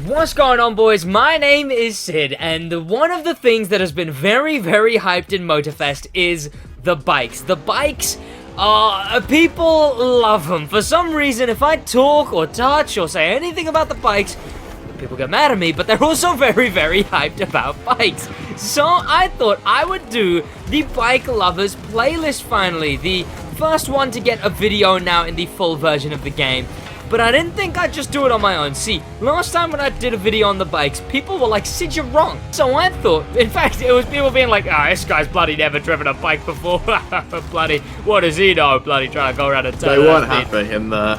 What's going on, boys? My name is Sid, and one of the things that has been very, very hyped in Motorfest is the bikes. The bikes people love them. For some reason, if I talk or touch or say anything about the bikes, people get mad at me, but they're also very, very hyped about bikes. So I thought I would do the Bike Lovers playlist finally. The first one to get a video now in the full version of the game. But I didn't think I'd just do it on my own. See, last time when I did a video on the bikes, people were like, Sid, you're wrong. So I thought, in fact, it was people being like, this guy's bloody never driven a bike before. Bloody, what does he know? Bloody trying to go around and turn. They weren't happy in the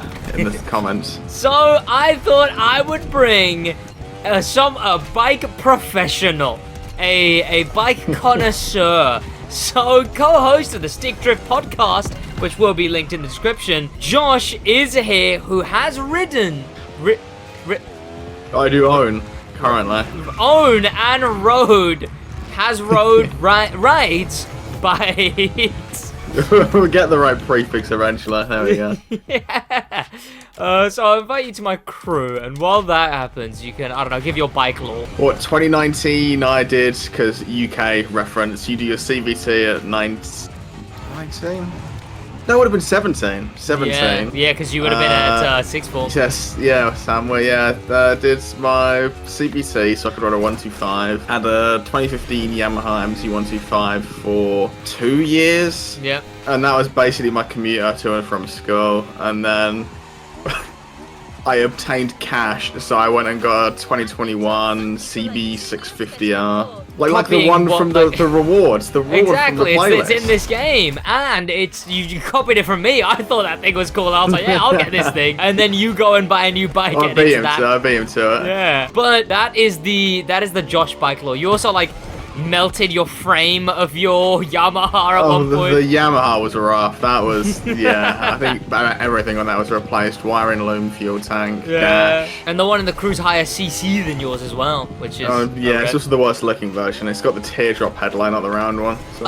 comments. So I thought I would bring a bike professional, a bike connoisseur. So, co-host of the Stick Drift podcast, which will be linked in the description, Josh is here, who has ridden... I do own, currently. Own and rode. Has rode rides bikes. We'll get the right prefix eventually. There we go. Yeah. So I'll invite you to my crew, and while that happens, you can, I don't know, give your bike lore. What, 2019 I did, because UK reference, you do your CVT at 19? No, it would have been 17. 17. Yeah, because you would have been at sixth form. Yes, yeah, somewhere, yeah. Did my CVT, so I could ride a 125. Had a 2015 Yamaha MT125 for 2 years. Yep. And that was basically my commuter to and from school. And then I obtained cash, so I went and got a 2021 CB650R. Like the one from the rewards, the reward exactly, from the playlist. It's in this game, and it's you copied it from me. I thought that thing was cool. I was like, yeah, I'll get this thing, and then you go and buy a new bike. I beat him to it. Yeah, but that is the Josh bike lore. You also like melted your frame of your Yamaha at one point. The Yamaha was rough. That was, yeah, I think everything on that was replaced. Wiring loom, fuel tank, dash. And the one in the cruise higher CC than yours as well, which is... yeah, it's just the worst looking version. It's got the teardrop headline, not the round one. So.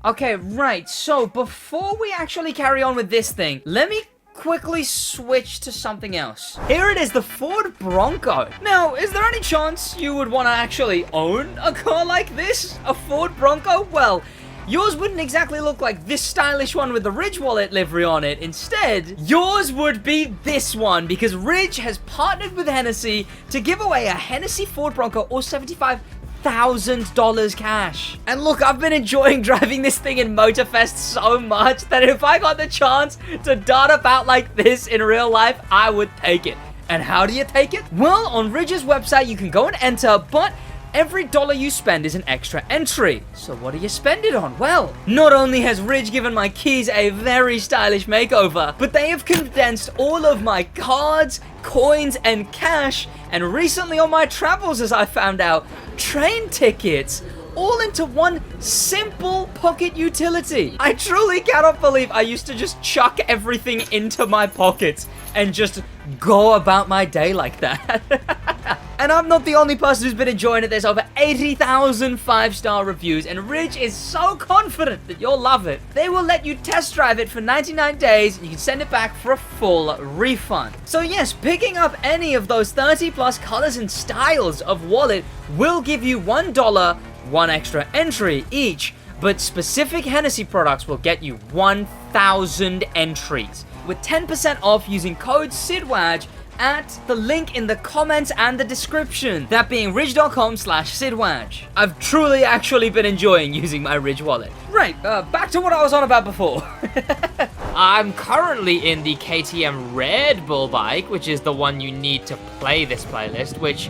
Okay, right, so before we actually carry on with this thing, let me quickly switch to something else. Here it is, the Ford Bronco. Now, is there any chance you would want to actually own a car like this? A Ford Bronco? Well, yours wouldn't exactly look like this stylish one with the Ridge Wallet livery on it. Instead, yours would be this one, because Ridge has partnered with Hennessy to give away a Hennessy Ford Bronco or $75,000 cash. And look, I've been enjoying driving this thing in Motorfest so much that if I got the chance to dart about like this in real life, I would take it. And how do you take it? Well, on Ridge's website, you can go and enter, but every dollar you spend is an extra entry. So what do you spend it on? Well, not only has Ridge given my keys a very stylish makeover, but they have condensed all of my cards, coins, and cash, and recently on my travels, as I found out, train tickets, all into one simple pocket utility. I truly cannot believe I used to just chuck everything into my pockets and just go about my day like that. And I'm not the only person who's been enjoying it. There's over 80,000 5-star reviews, and Ridge is so confident that you'll love it. They will let you test drive it for 99 days, and you can send it back for a full refund. So yes, picking up any of those 30 plus colors and styles of wallet will give you $1, one extra entry each, but specific Hennessy products will get you 1,000 entries, with 10% off using code SidWaj at the link in the comments and the description, that being ridge.com/SidWaj. I've truly actually been enjoying using my Ridge wallet. Right, back to what I was on about before. I'm currently in the KTM Red Bull bike, which is the one you need to play this playlist, which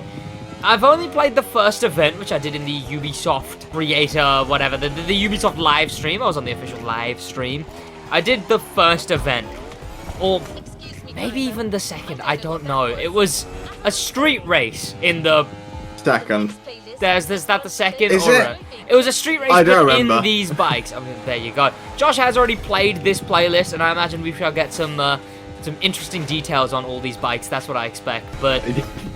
I've only played the first event, which I did in the Ubisoft Creator, whatever, the Ubisoft live stream. I was on the official live stream. I did the first event, or maybe even the second, I don't know. It was a street race in the... Second. Is that the second? Is it? It was a street race in these bikes. I mean, there you go. Josh has already played this playlist, and I imagine we shall get some interesting details on all these bikes. That's what I expect. But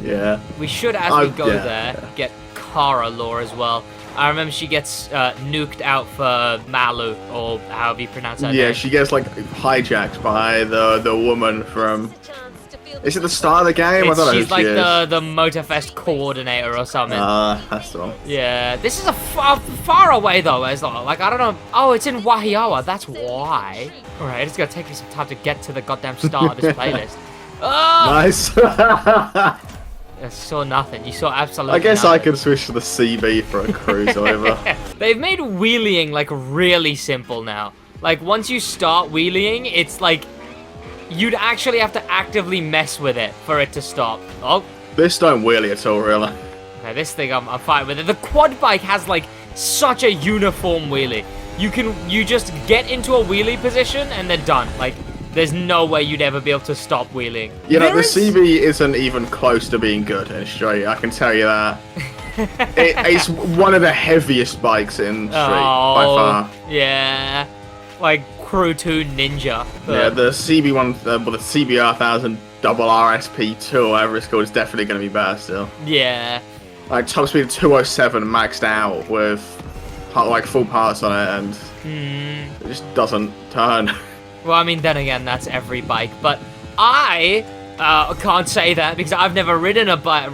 yeah, we should, as we go there, get Cara lore as well. I remember she gets nuked out for Malu, or however you pronounce her name. Yeah, she gets like hijacked by the woman from Is it the start of the game? I don't know She's who like she is. the Motorfest coordinator or something. That's the one. Yeah, this is a far away though, as well. Like, I don't know. Oh, it's in Wahiawa, that's why. Alright, it's gonna take me some time to get to the goddamn start of this playlist. Oh! Nice. I saw nothing. You saw absolutely I guess nothing. I could switch to the CB for a cruise over. They've made wheeling, like, really simple now. Like, once you start wheeling, it's like... You'd actually have to actively mess with it for it to stop. Oh. This don't wheelie at all, really. Okay, this thing, I'm fine with it. The quad bike has, like, such a uniform wheelie. You just get into a wheelie position and then done. Like, there's no way you'd ever be able to stop wheeling. You know, the CB isn't even close to being good in Street, I can tell you that. It's one of the heaviest bikes in Street, by far. Yeah. Like, Crew 2 Ninja. Yeah, the CB1, well, the CBR 1000 double RSP2, or whatever it's called, is definitely going to be better still. Yeah. Like, top speed of 207 maxed out with, like, full parts on it, and it just doesn't turn. Well, I mean, then again, that's every bike, but I can't say that because I've never ridden a bike,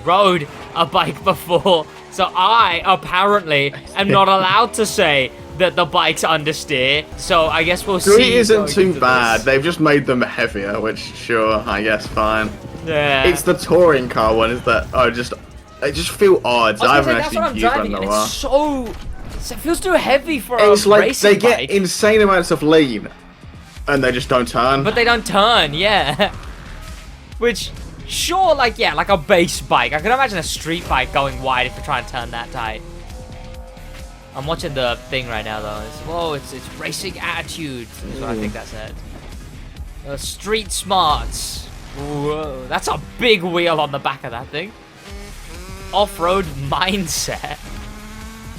rode a bike before, so I apparently am not allowed to say that the bike's understeer, so I guess we'll see. It isn't too bad. They've just made them heavier, which, sure, I guess, fine. Yeah. It's the touring car one, is that, they just feel odd. I haven't actually used one in a while. It's so, it feels too heavy for a racing like they get bike. insane amounts of lean, and they just don't turn. But they don't turn, yeah. Which, sure, like, yeah, like a base bike. I can imagine a street bike going wide if you try and turn that tight. I'm watching the thing right now, though. Whoa, it's racing attitude, is what I think that said. Street smarts. Whoa, that's a big wheel on the back of that thing. Off-road mindset.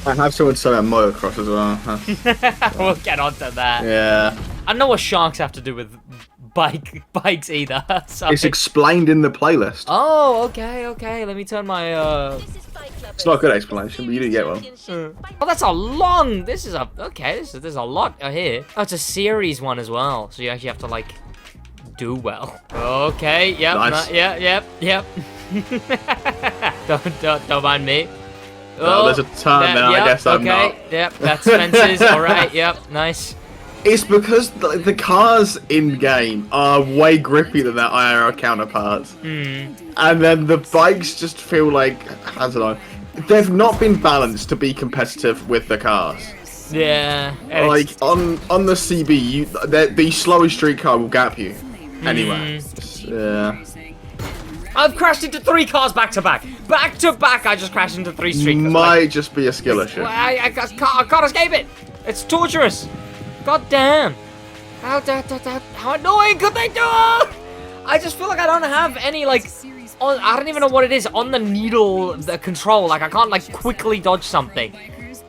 I have someone say that motocross as well. We'll get onto that. Yeah. I don't know what sharks have to do with bikes either. So. It's explained in the playlist. Oh, okay. Let me turn my. It's not a good explanation, but you didn't get one. Oh, that's a long. This is a okay. There's a lot here. Oh, it's a series one as well, so you actually have to like do well. Okay. Yep. Nice. Yep. don't mind me. Oh, there's a turn there. Yep, I guess I'm not. Okay. Yep. That's fences. All right. Yep. Nice. It's because the cars in game are way grippier than their IRL counterparts, and then the bikes just feel like, I don't know, they've not been balanced to be competitive with the cars. Yeah. Like on the CB, the slowest street car will gap you. Anyway. Yeah. I've crashed into 3 cars back to back. Back to back, I just crashed into 3 street cars. Might just be a skill issue. I can't escape it. It's torturous. God damn. How annoying could they do it? I just feel like I don't have any, like, I don't even know what it is, on the needle, the control. Like, I can't, like, quickly dodge something.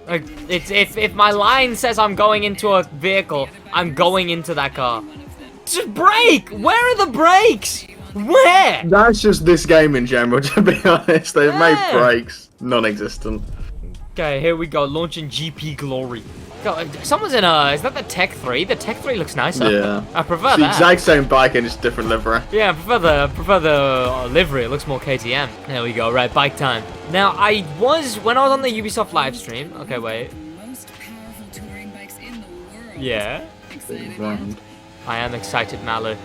Like, it's, if my line says I'm going into a vehicle, I'm going into that car. Just brake! Where are the brakes? Where? That's just this game in general, to be honest. They've made brakes non-existent. Okay, here we go. Launching GP Glory. God, someone's in is that the Tech 3? The Tech 3 looks nicer. Yeah. I prefer it's the that. exact same bike and just different livery. Yeah, I prefer the livery. It looks more KTM. There we go. Right, bike time. Now, when I was on the Ubisoft live stream. Okay, wait. Yeah. I am excited, Malu.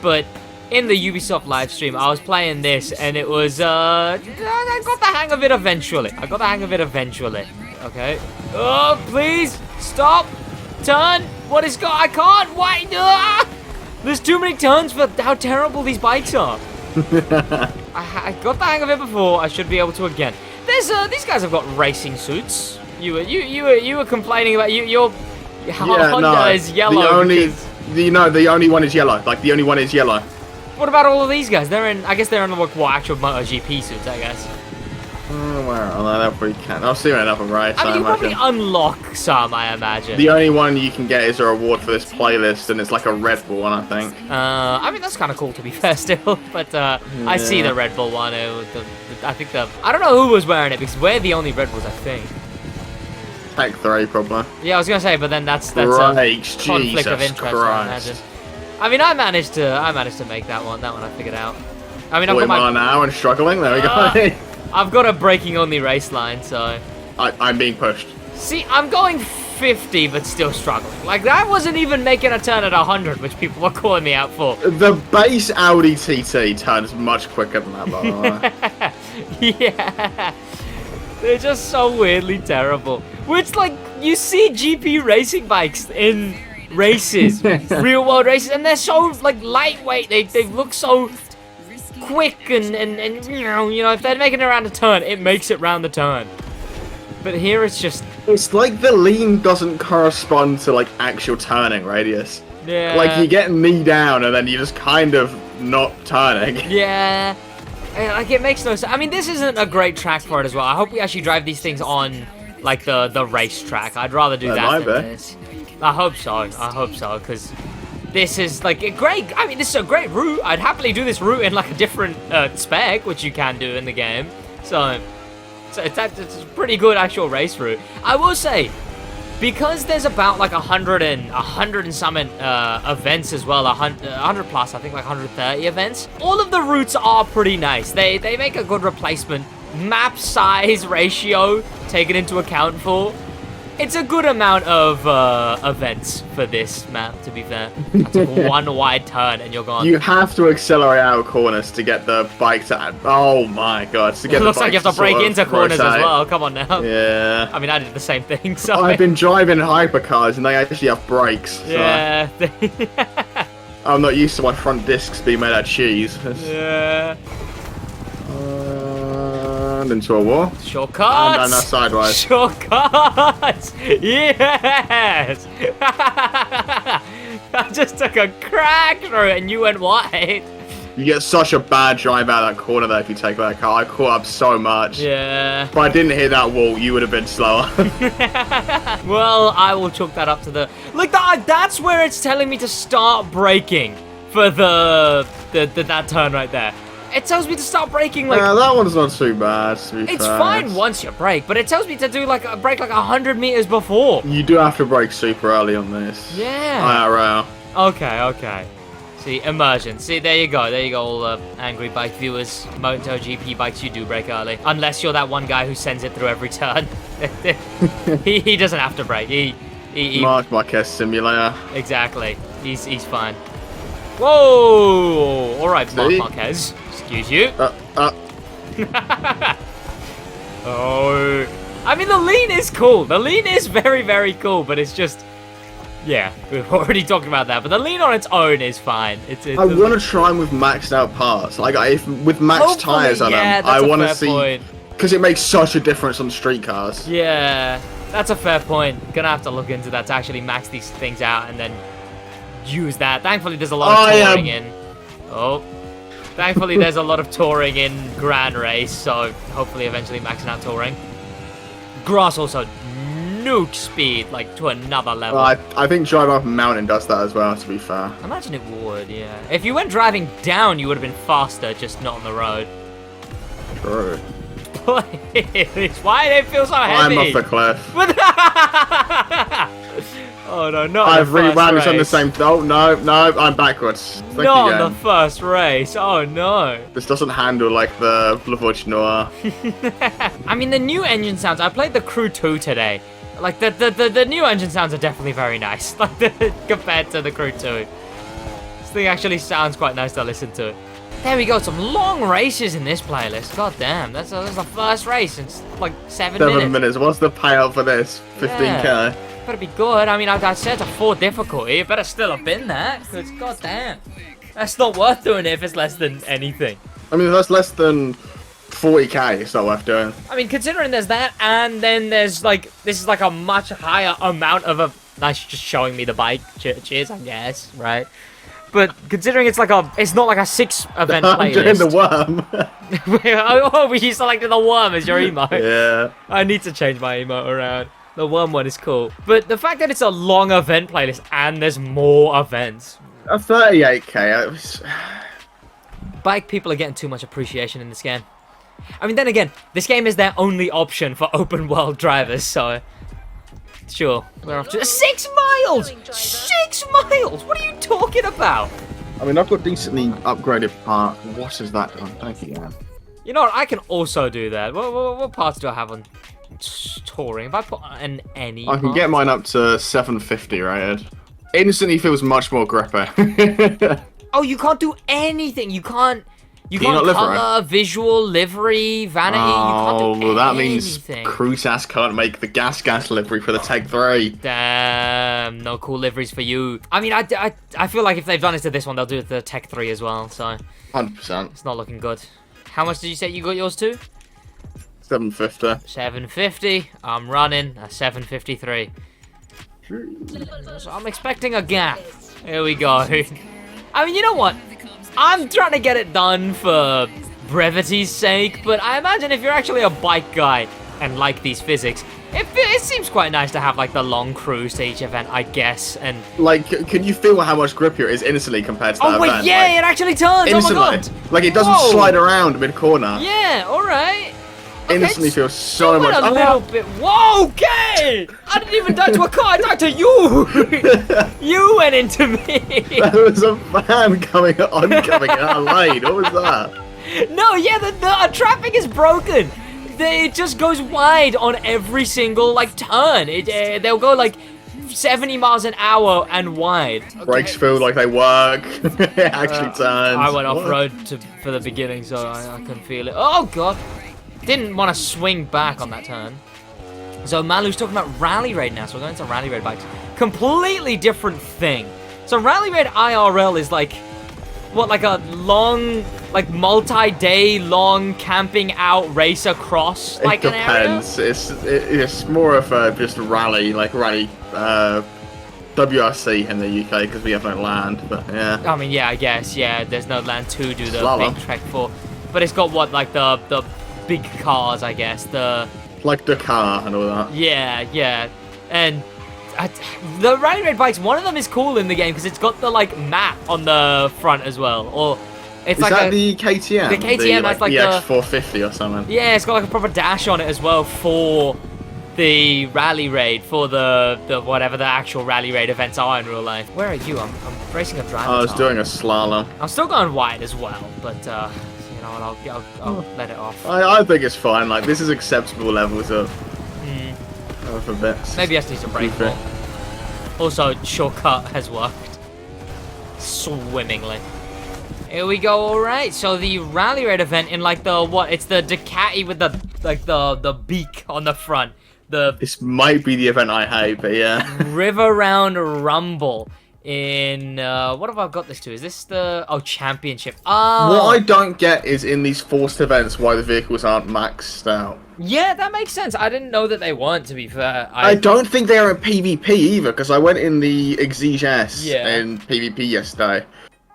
But in the Ubisoft live stream, I was playing this, and it was, I got the hang of it eventually. Okay. Oh, please, stop, turn. What is I can't, why? There's too many turns for how terrible these bikes are. I got the hang of it before, I should be able to again. These guys have got racing suits. You were complaining about your Honda is yellow. The only one is yellow. Like, the only one is yellow. What about all of these guys? I guess they're in what actual MotoGP suits, I guess. Well, no, that probably can't. I'll see another race. I mean, you probably unlock some, I imagine. The only one you can get is a reward for this playlist, and it's like a Red Bull one, I think. I mean, that's kind of cool to be fair still, but I see the Red Bull one. I don't know who was wearing it, because we're the only Red Bulls, I think. Tech 3, probably. Yeah, I was going to say, but then that's Brakes, a conflict of Jesus interest, Christ. I imagine. I mean, I managed to make that one. That one I figured out. I mean, I've got 40 mile an hour and struggling. There we go. I've got a braking only race line, so. I'm being pushed. See, I'm going 50, but still struggling. Like, that wasn't even making a turn at 100, which people were calling me out for. The base Audi TT turns much quicker than that, by the way. Yeah. They're just so weirdly terrible. Which, like, you see GP racing bikes in races, real world races, and they're so, like, lightweight. They look so quick and you know, if they're making it around a turn, it makes it round the turn. But here it's just... It's like the lean doesn't correspond to, like, actual turning radius. Yeah. Like, you get knee down and then you're just kind of not turning. Yeah. Like, it makes no sense. I mean, this isn't a great track for it as well. I hope we actually drive these things on, like, the race track. I'd rather do that than this. I hope so, because this is, like, a great... I mean, this is a great route. I'd happily do this route in, like, a different spec, which you can do in the game. So it's a pretty good actual race route. I will say, because there's about, like, 100 and some events as well, 100 plus, I think, like, 130 events. All of the routes are pretty nice. They make a good replacement. Map size ratio taken into account for. It's a good amount of events for this map, to be fair. That's one wide turn and you're gone. You have to accelerate out of corners to get the bike to... Oh my god. To get it looks like you have to break into corners as well. Come on now. Yeah. I mean, I did the same thing, so... I've been driving hypercars and they actually have brakes. So yeah. I'm not used to my front discs being made out of cheese. Yeah. Into a wall. Shortcuts! And that's sideways. Shortcuts! Yes! I just took a crack through it and you went wide. You get such a bad drive out of that corner there if you take that car. I caught up so much. Yeah. If I didn't hit that wall, you would have been slower. Well, I will chalk that up to the... Like, that's where it's telling me to start braking for that turn right there. It tells me to start braking, like... Yeah, that one's not too bad, to be fair. It's fine once you brake, but it tells me to do, like, a brake, like, 100 meters before. You do have to brake super early on this. Yeah. IRL. Okay. See, immersion. See, there you go, all the angry bike viewers. MotoGP bikes, you do brake early. Unless you're that one guy who sends it through every turn. he doesn't have to brake. He Mark Marquez simulator. Exactly. He's fine. Whoa! Alright, Mark Marquez. Excuse you. Oh. I mean, the lean is cool. The lean is very, very cool, but it's just... Yeah, we've already talked about that, but the lean on its own is fine. I want to try them with maxed out parts. Like, with maxed tires on them, I want to see... Because it makes such a difference on street cars. Yeah, that's a fair point. Gonna have to look into that to actually max these things out and then use that. Thankfully, there's a lot of touring in. Oh. Thankfully, there's a lot of touring in Grand Race, so hopefully eventually maxing out touring. Grass also nuke speed, like, to another level. I think driving up a mountain does that as well, to be fair. I imagine it would, yeah. If you went driving down, you would have been faster, just not on the road. True. Please, why do they feel so heavy? I'm off the cliff. Oh no, not I've rewound on the same... Oh, no, I'm backwards. Not on the first race, oh no. This doesn't handle like the Le Voiture Noir. I mean, the new engine sounds... I played the Crew 2 today. Like, the new engine sounds are definitely very nice, like, compared to the Crew 2. This thing actually sounds quite nice to listen to. There we go, some long races in this playlist. God damn, that's the first race in, like, 7 minutes. 7 minutes, what's the payout for this? 15k? Yeah. Better be good. I mean, I set a 4 difficulty. It better still have been that, because goddamn, that's not worth doing if it's less than anything. I mean, if that's less than 40k, it's not worth doing. I mean, considering there's that, and then there's, like, this is like a much higher amount of a... Nice, just showing me the bike. Cheers, I guess, right? But considering it's like it's not like a 6 event playlist. I'm doing the worm. Oh, you selected the worm as your emote. Yeah. I need to change my emote around. The worm one is cool. But the fact that it's a long event playlist and there's more events. A 38k. Bike people are getting too much appreciation in this game. I mean, then again, this game is their only option for open world drivers, so... Sure. We're off to 6 miles! 6 miles! What are you talking about? I mean, I've got decently upgraded park. What has that done? Thank you, man. You know what? I can also do that. What parts do I have on touring? If I put an any I can part? get mine up to 750 rated. Instantly feels much more grippy. Oh, you can't do anything. You can't not livery? color, visual, livery, vanity. You can't do well, that anything. means Crutas can't make the gas livery for the Tech 3. Damn, no cool liveries for you. I mean, I feel like if they've done it to this one, they'll do it to the Tech 3 as well, so 100%. it's not looking good. How much did you say you got yours to? 750. 750. I'm running a 753. So I'm expecting a gap. Here we go. I mean, you know what? I'm trying to get it done for brevity's sake, but I imagine if you're actually a bike guy and like these physics, it seems quite nice to have like the long cruise to each event, I guess. And Like, can you feel how much grippier it is instantly compared to that oh wait, event? yeah, Like, it actually turns. instantly. Oh my god. Like, it doesn't Whoa. slide around mid-corner. Yeah, all right. Okay, Instantly feels so much... a little bit. Whoa, okay! I didn't even die to a car, I died to you! You went into me! There was a van oncoming in our lane. What was that? No, yeah, the traffic is broken. It just goes wide on every single, like, turn. They'll go, like, 70 miles an hour and wide. Okay. Brakes feel like they work. It actually turns. I went What? off-road for the beginning, so I couldn't feel it. Oh, God. Didn't want to swing back on that turn. So Malu's talking about Rally Raid now, so we're going to Rally Raid bikes. Completely different thing. So Rally Raid IRL is like, what, like a long, like multi-day long camping out race across like It an area? depends. It's more of a just rally, like rally WRC in the UK because we have no land. But yeah. I mean, yeah, I guess, yeah. There's no land to do the Slalom. big trek for, but it's got what, like the big cars, I guess. Like Dakar and all that. Yeah, and the Rally Raid bikes, one of them is cool in the game because it's got the like map on the front as well, or it's Is like that the KTM? the KTM has like the the X450 or something. yeah, it's got like a proper dash on it as well for the Rally Raid, for the whatever the actual Rally Raid events are in real life. Where are you? I'm racing a driver. I was doing a slalom. I'm still going wide as well, but you know what? I'll let it off. I think it's fine. Like, this is acceptable levels of a bit. Maybe I just need to brake more. Also, shortcut has worked swimmingly. Here we go. All right. So the Rally Raid event in like the what? It's the Ducati with the like the beak on the front. The This might be the event I hate, but yeah. River Round Rumble in what have I got this to? Is this the championship? Oh, What I don't get is in these forced events why the vehicles aren't maxed out. yeah, that makes sense. I didn't know that they weren't. To be fair, I don't think they're in PvP either, because I went in the Exige S Yeah. in PvP yesterday.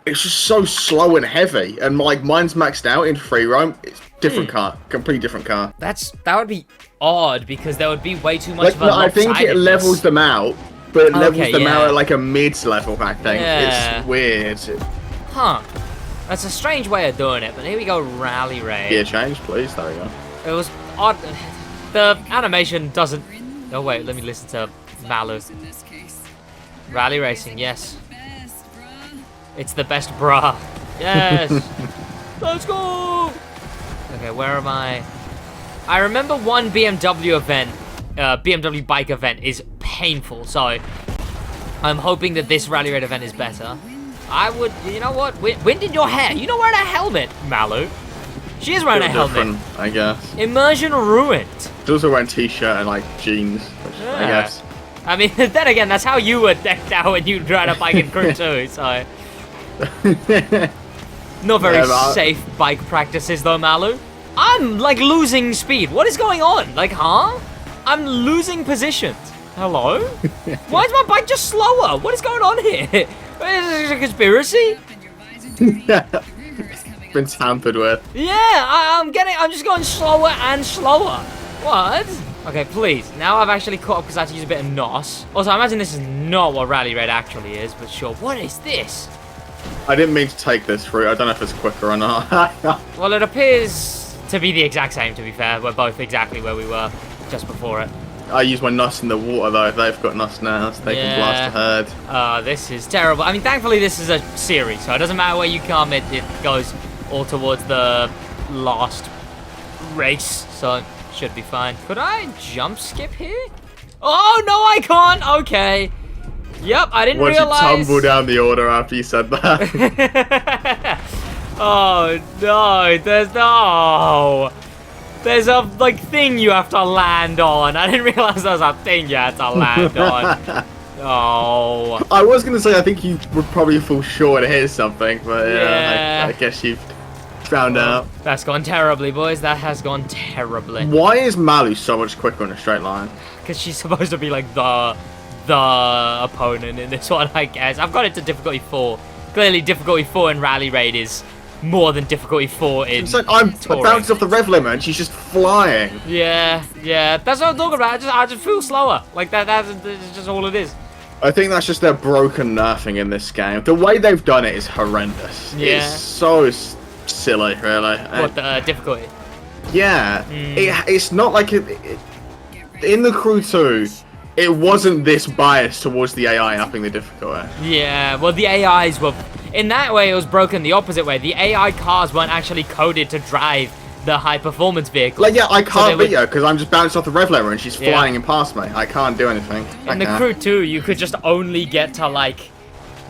It's just so slow and heavy, and like mine's maxed out in free roam. It's different car, completely different car. that would be odd because there would be way too much Like, of a no, I think it lopsidedness. levels them out, but it levels them yeah. out at like a mid level. I think Yeah. it's weird. Huh. That's a strange way of doing it, but here we go, Rally Raid. Gear change, please. There we go. It was odd. The animation doesn't... Oh, wait, let me listen to Malu. Rally racing, yes. It's the best bra. Yes! Let's go! Okay, where am I? I remember one BMW event, BMW bike event is painful, so I'm hoping that this Rally Raid event is better. I would, you know what? When did your hair? You know, wearing a helmet, Malu. She is wearing a helmet. Different, I guess. Immersion ruined. She's also wearing t-shirt and like jeans, which I Yeah. guess. I mean, then again, that's how you were decked out when you ride a bike in crew too, so... Not very Yeah, but safe bike practices though, Malu. I'm, like, losing speed. What is going on? Like, huh? I'm losing positions. Hello? Why is my bike just slower? What is going on here? Is this a conspiracy? Been tampered with. Yeah, I'm just going slower and slower. What? Okay, please. Now I've actually caught up because I had to use a bit of NOS. Also, I imagine this is not what Rally Raid actually is, but sure. What is this? I didn't mean to take this route. I don't know if it's quicker or not. Well, it appears to be the exact same, to be fair. We're both exactly where we were just before it. I use my nuts in the water though. They've got nuts now, so they can blast ahead. This is terrible. I mean, thankfully this is a series, so it doesn't matter where you come. It goes all towards the last race, so it should be fine. Could I jump skip here? Oh no, I can't. Okay. Yep, I didn't realize. Watch you tumble down the order after you said that. Oh no, there's a like thing you have to land on. I didn't realize there was a thing you had to land on. Oh. I was gonna say I think you would probably fall short and hit something, but yeah, I guess you've found out. That's gone terribly, boys. That has gone terribly. Why is Malu so much quicker in a straight line? Because she's supposed to be like the opponent in this one, I guess. I've got it to difficulty 4. Clearly, difficulty 4 in Rally Raid is more than difficulty 4 in. It's like I'm bouncing off the rev limit and she's just flying. Yeah. That's what I'm talking about. I just feel slower. Like that's just all it is. I think that's just their broken nerfing in this game. The way they've done it is horrendous. Yeah. It's so silly, really. What, the difficulty? Yeah. It's not like in the Crew 2, it wasn't this biased towards the AI upping the difficulty. Yeah, well, the AIs were... In that way, it was broken the opposite way. The AI cars weren't actually coded to drive the high-performance vehicle. Like, yeah, I can't beat her because I'm just bouncing off the rev lever and she's flying in past me. I can't do anything. In the Crew 2, you could just only get to, like...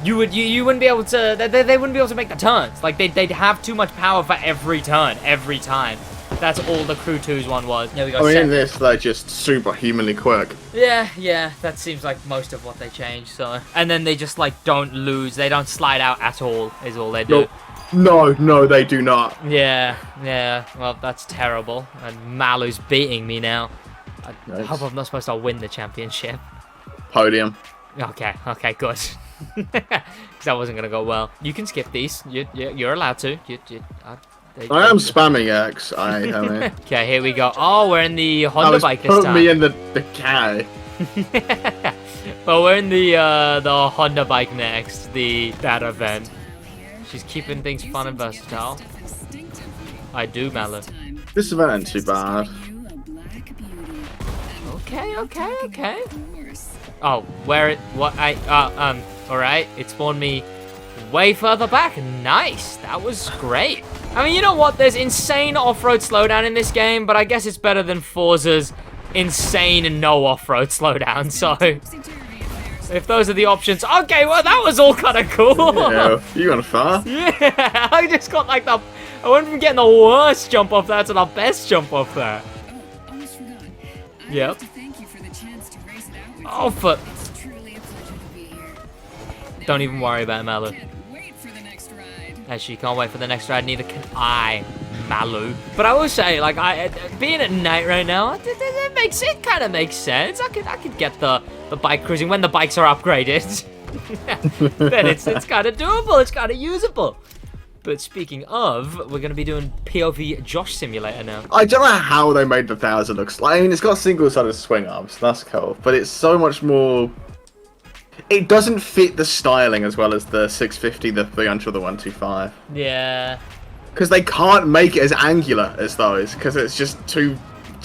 You wouldn't be able to... They wouldn't be able to make the turns. Like, they'd have too much power for every turn, every time. That's all the Crew 2's one was. There we go. I mean, in this, they're just superhumanly quick. Yeah, that seems like most of what they changed, so... And then they just, like, don't lose. They don't slide out at all, is all they do. No, they do not. Yeah, well, that's terrible. And Malu's beating me now. I hope I'm not supposed to win the championship. Podium. Okay, good. Because that wasn't going to go well. You can skip these. You're allowed to. I am spamming X. Okay, here we go. Oh, we're in the Honda bike this time. Put me in the K. Well, we're in the Honda bike next. That event. She's keeping things fun and versatile. I do, Malu. This event ain't too bad. Okay. Oh, alright, it spawned me way further back. Nice, that was great. I mean, you know what, there's insane off-road slowdown in this game, but I guess it's better than Forza's insane and no off-road slowdown, so... If those are the options, okay, well, that was all kind of cool. Yeah, you went far. Yeah, I just got like I went from getting the worst jump off there to the best jump off there. Yep. Oh, fuck. Don't even worry about it, Malu. Actually, you can't wait for the next ride, neither can I, Malu. But I will say, like, being at night right now, it kind of makes sense. I could get the bike cruising when the bikes are upgraded. Then it's kind of doable, it's kind of usable. But speaking of, we're going to be doing POV Josh Simulator now. I don't know how they made the 1000 look like. I mean, it's got single-sided swing arms, that's cool. But it's so much more... It doesn't fit the styling as well as the 650, the 300, the 125. Yeah. Because they can't make it as angular as those, because it's just too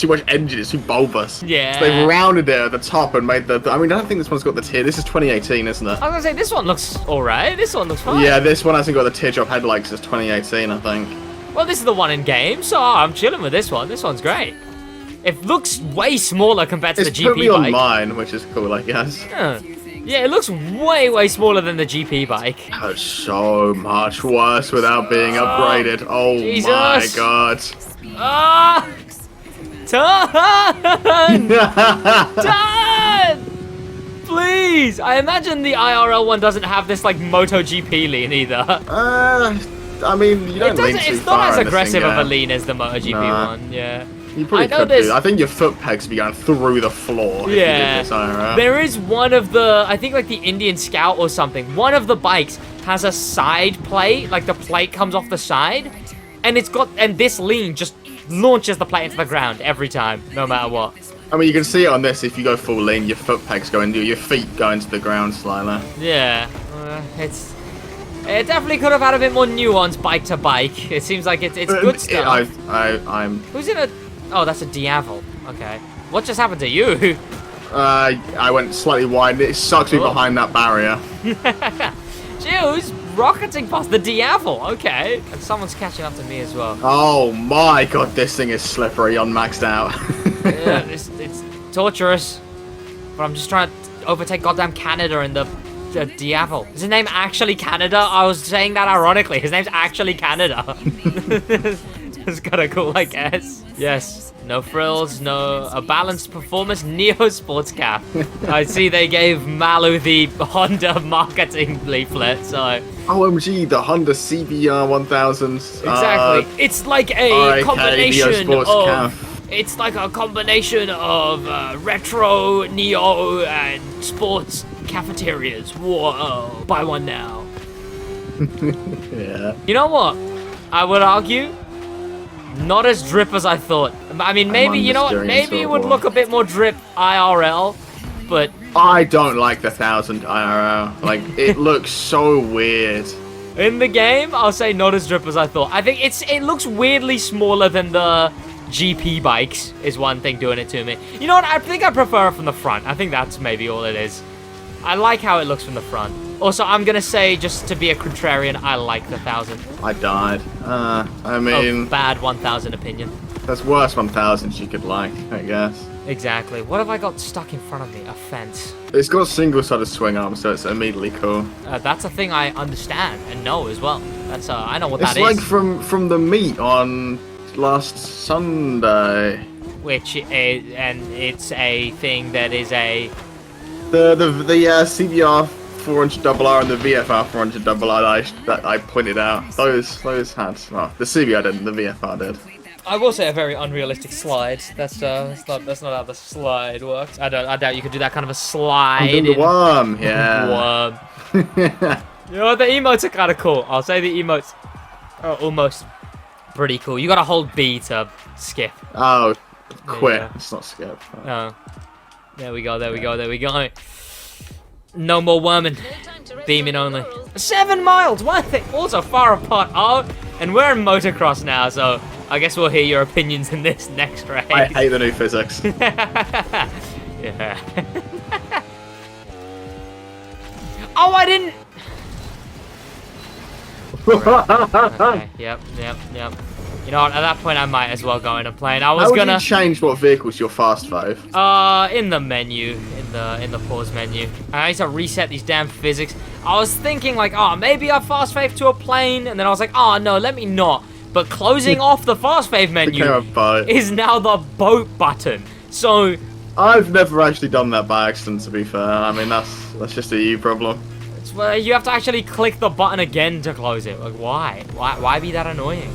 much engine, it's too bulbous. Yeah. So they've rounded it at the top and made I mean, I don't think this one's got the tear. This is 2018, isn't it? I was going to say, this one looks alright. This one looks fine. Yeah, this one hasn't got the teardrop headlights. It's 2018, I think. Well, this is the one in game, so I'm chilling with this one. This one's great. It looks way smaller compared to the GP bike. It's probably on mine, which is cool, I guess. Yeah, it looks way smaller than the GP bike. That's so much worse without being upgraded. Oh Jesus. My god. Ah! Turn! Turn! Please! I imagine the IRL one doesn't have this, like, MotoGP lean either. I mean, you don't lean too It's far not as aggressive of a lean as the MotoGP one, yeah. You probably could do. I think your foot pegs would be going through the floor. Yeah. If you did this, there is one of the, I think like the Indian Scout or something, one of the bikes has a side plate, like the plate comes off the side, and this lean just launches the plate into the ground every time, no matter what. I mean, you can see it on this, if you go full lean, your foot pegs go into, your feet go into the ground slightly. Yeah, it definitely could have had a bit more nuance bike to bike. It seems like it's good stuff. I'm... Who's in a... Oh, that's a Diavel. Okay. what just happened to you? I went slightly wide. It sucks to be behind that barrier. Jeez, rocketing past the Diavel. Okay. And someone's catching up to me as well. Oh my god, this thing is slippery on maxed out. Yeah, it's torturous. But I'm just trying to overtake goddamn Canada in the Diavel. Is his name actually Canada? I was saying that ironically. His name's actually Canada. It's kind of cool, I guess. Yes. No frills, a balanced performance, Neo Sports Cap. I see they gave Malu the Honda marketing leaflet, so... OMG, the Honda CBR 1000. Exactly. It's like a combination of... It's like a combination of retro, Neo, and sports cafeterias. Whoa. Buy one now. Yeah. You know what? I would argue... Not as drip as I thought. I mean, maybe, you know what? Maybe it would look a bit more drip IRL, but... I don't like the 1000 IRL. Like, it looks so weird. In the game, I'll say not as drip as I thought. I think it looks weirdly smaller than the GP bikes, is one thing doing it to me. You know what? I think I prefer it from the front. I think that's maybe all it is. I like how it looks from the front. Also, I'm gonna say, just to be a contrarian, I like the 1000. I died. I mean... bad 1000 opinion. There's worse 1000s you could like, I guess. Exactly. What have I got stuck in front of me? A fence. It's got single-sided swing arms, so it's immediately cool. That's a thing I understand and know as well. That's I know what that is. It's like from the meet on last Sunday. Which is, and it's a thing that is a... The CBR 400RR and the VFR 400RR that I pointed out. Those had, well, the CBR didn't, the VFR did. I will say a very unrealistic slide. That's not how the slide works. I doubt you could do that kind of a slide. I'm doing the worm, yeah. Worm. You know what, the emotes are kind of cool. I'll say the emotes are almost pretty cool. You gotta hold B to skip. Oh, quit. Yeah. It's not skip. Oh. There we go. No more worming. Beaming only. 7 miles! Why are they all so far apart? Oh, and we're in motocross now, so I guess we'll hear your opinions in this next race. I hate the new physics. Yeah. Oh, I didn't... Okay, yep. You know what, at that point I might as well go in and play. And I was How gonna would you change what vehicles you're fast 5? In the menu, in the pause menu. I need to reset these damn physics. I was thinking like, oh, maybe I fast fave to a plane, and then I was like, oh no, let me not. But closing off the fast fave menu is now the boat button. So I've never actually done that by accident, to be fair. I mean, that's just a you problem. It's where you have to actually click the button again to close it. Like, why? Why be that annoying?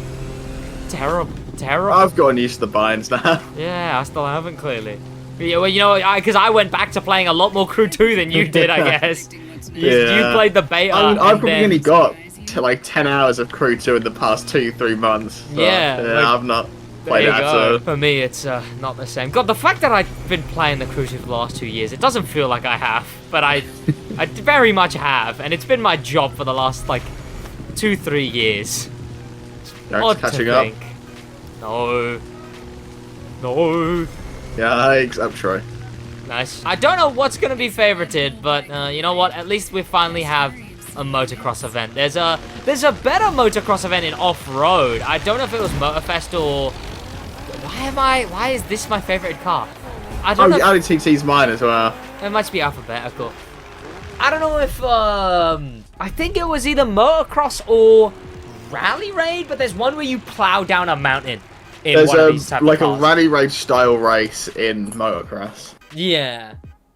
Terrible. I've gotten used to the binds now. Yeah, I still haven't, clearly. Yeah, well, you know, because I went back to playing a lot more Crew 2 than you did, I guess. You played the beta. I've probably only got like 10 hours of Crew 2 in the past 2-3 months. So, yeah, like, I've not played that. So. For me, it's not the same. God, the fact that I've been playing the Crew 2 for the last 2 years, it doesn't feel like I have, but I very much have, and it's been my job for the last like 2-3 years. Odd catching up. No. Yikes, I'm trying. Nice. I don't know what's going to be favorited, but you know what? At least we finally have a motocross event. There's a better motocross event in off-road. I don't know if it was Motorfest or... Why is this my favorite car? I don't know. Audi TT's mine as well. It must be alphabetical. I don't know if I think it was either motocross or rally raid, but there's one where you plow down a mountain in there's one of these type of cars. A rally raid style race in motocross. Yeah.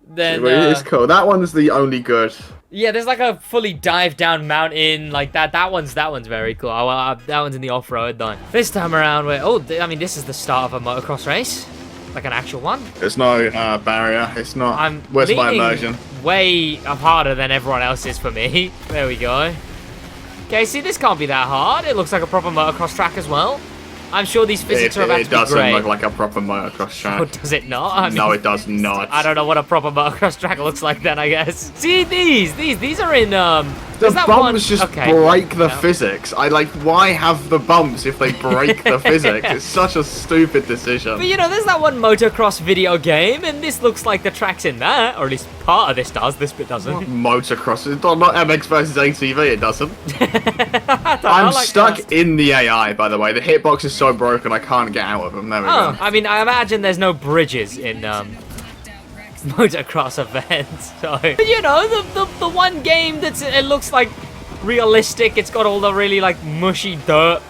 Then it's cool. That one's the only good. Yeah, there's like a fully dive down mountain like that. That one's very cool. That one's in the off-road though. This time around, I mean, this is the start of a motocross race, like an actual one. There's no barrier. It's not. Where's my immersion? Way harder than everyone else is for me. There we go. Okay, see, this can't be that hard. It looks like a proper motocross track as well. I'm sure these physics are about to be great. It doesn't look like a proper motocross track. Or does it not? I mean, no, it does not. I don't know what a proper motocross track looks like then, I guess. See, these are in There's that one... bumps just okay. break the physics. I like, why have the bumps if they break the physics? It's such a stupid decision. But you know, there's that one motocross video game, and this looks like the track's in that, or at least part of this does. This bit doesn't. Motocross, not MX versus ATV. It doesn't. I'm stuck in the AI, by the way. The hitbox is so broken, I can't get out of them. There we go. I mean, I imagine there's no bridges in motocross events. So, but you know, the one game it looks like realistic. It's got all the really like mushy dirt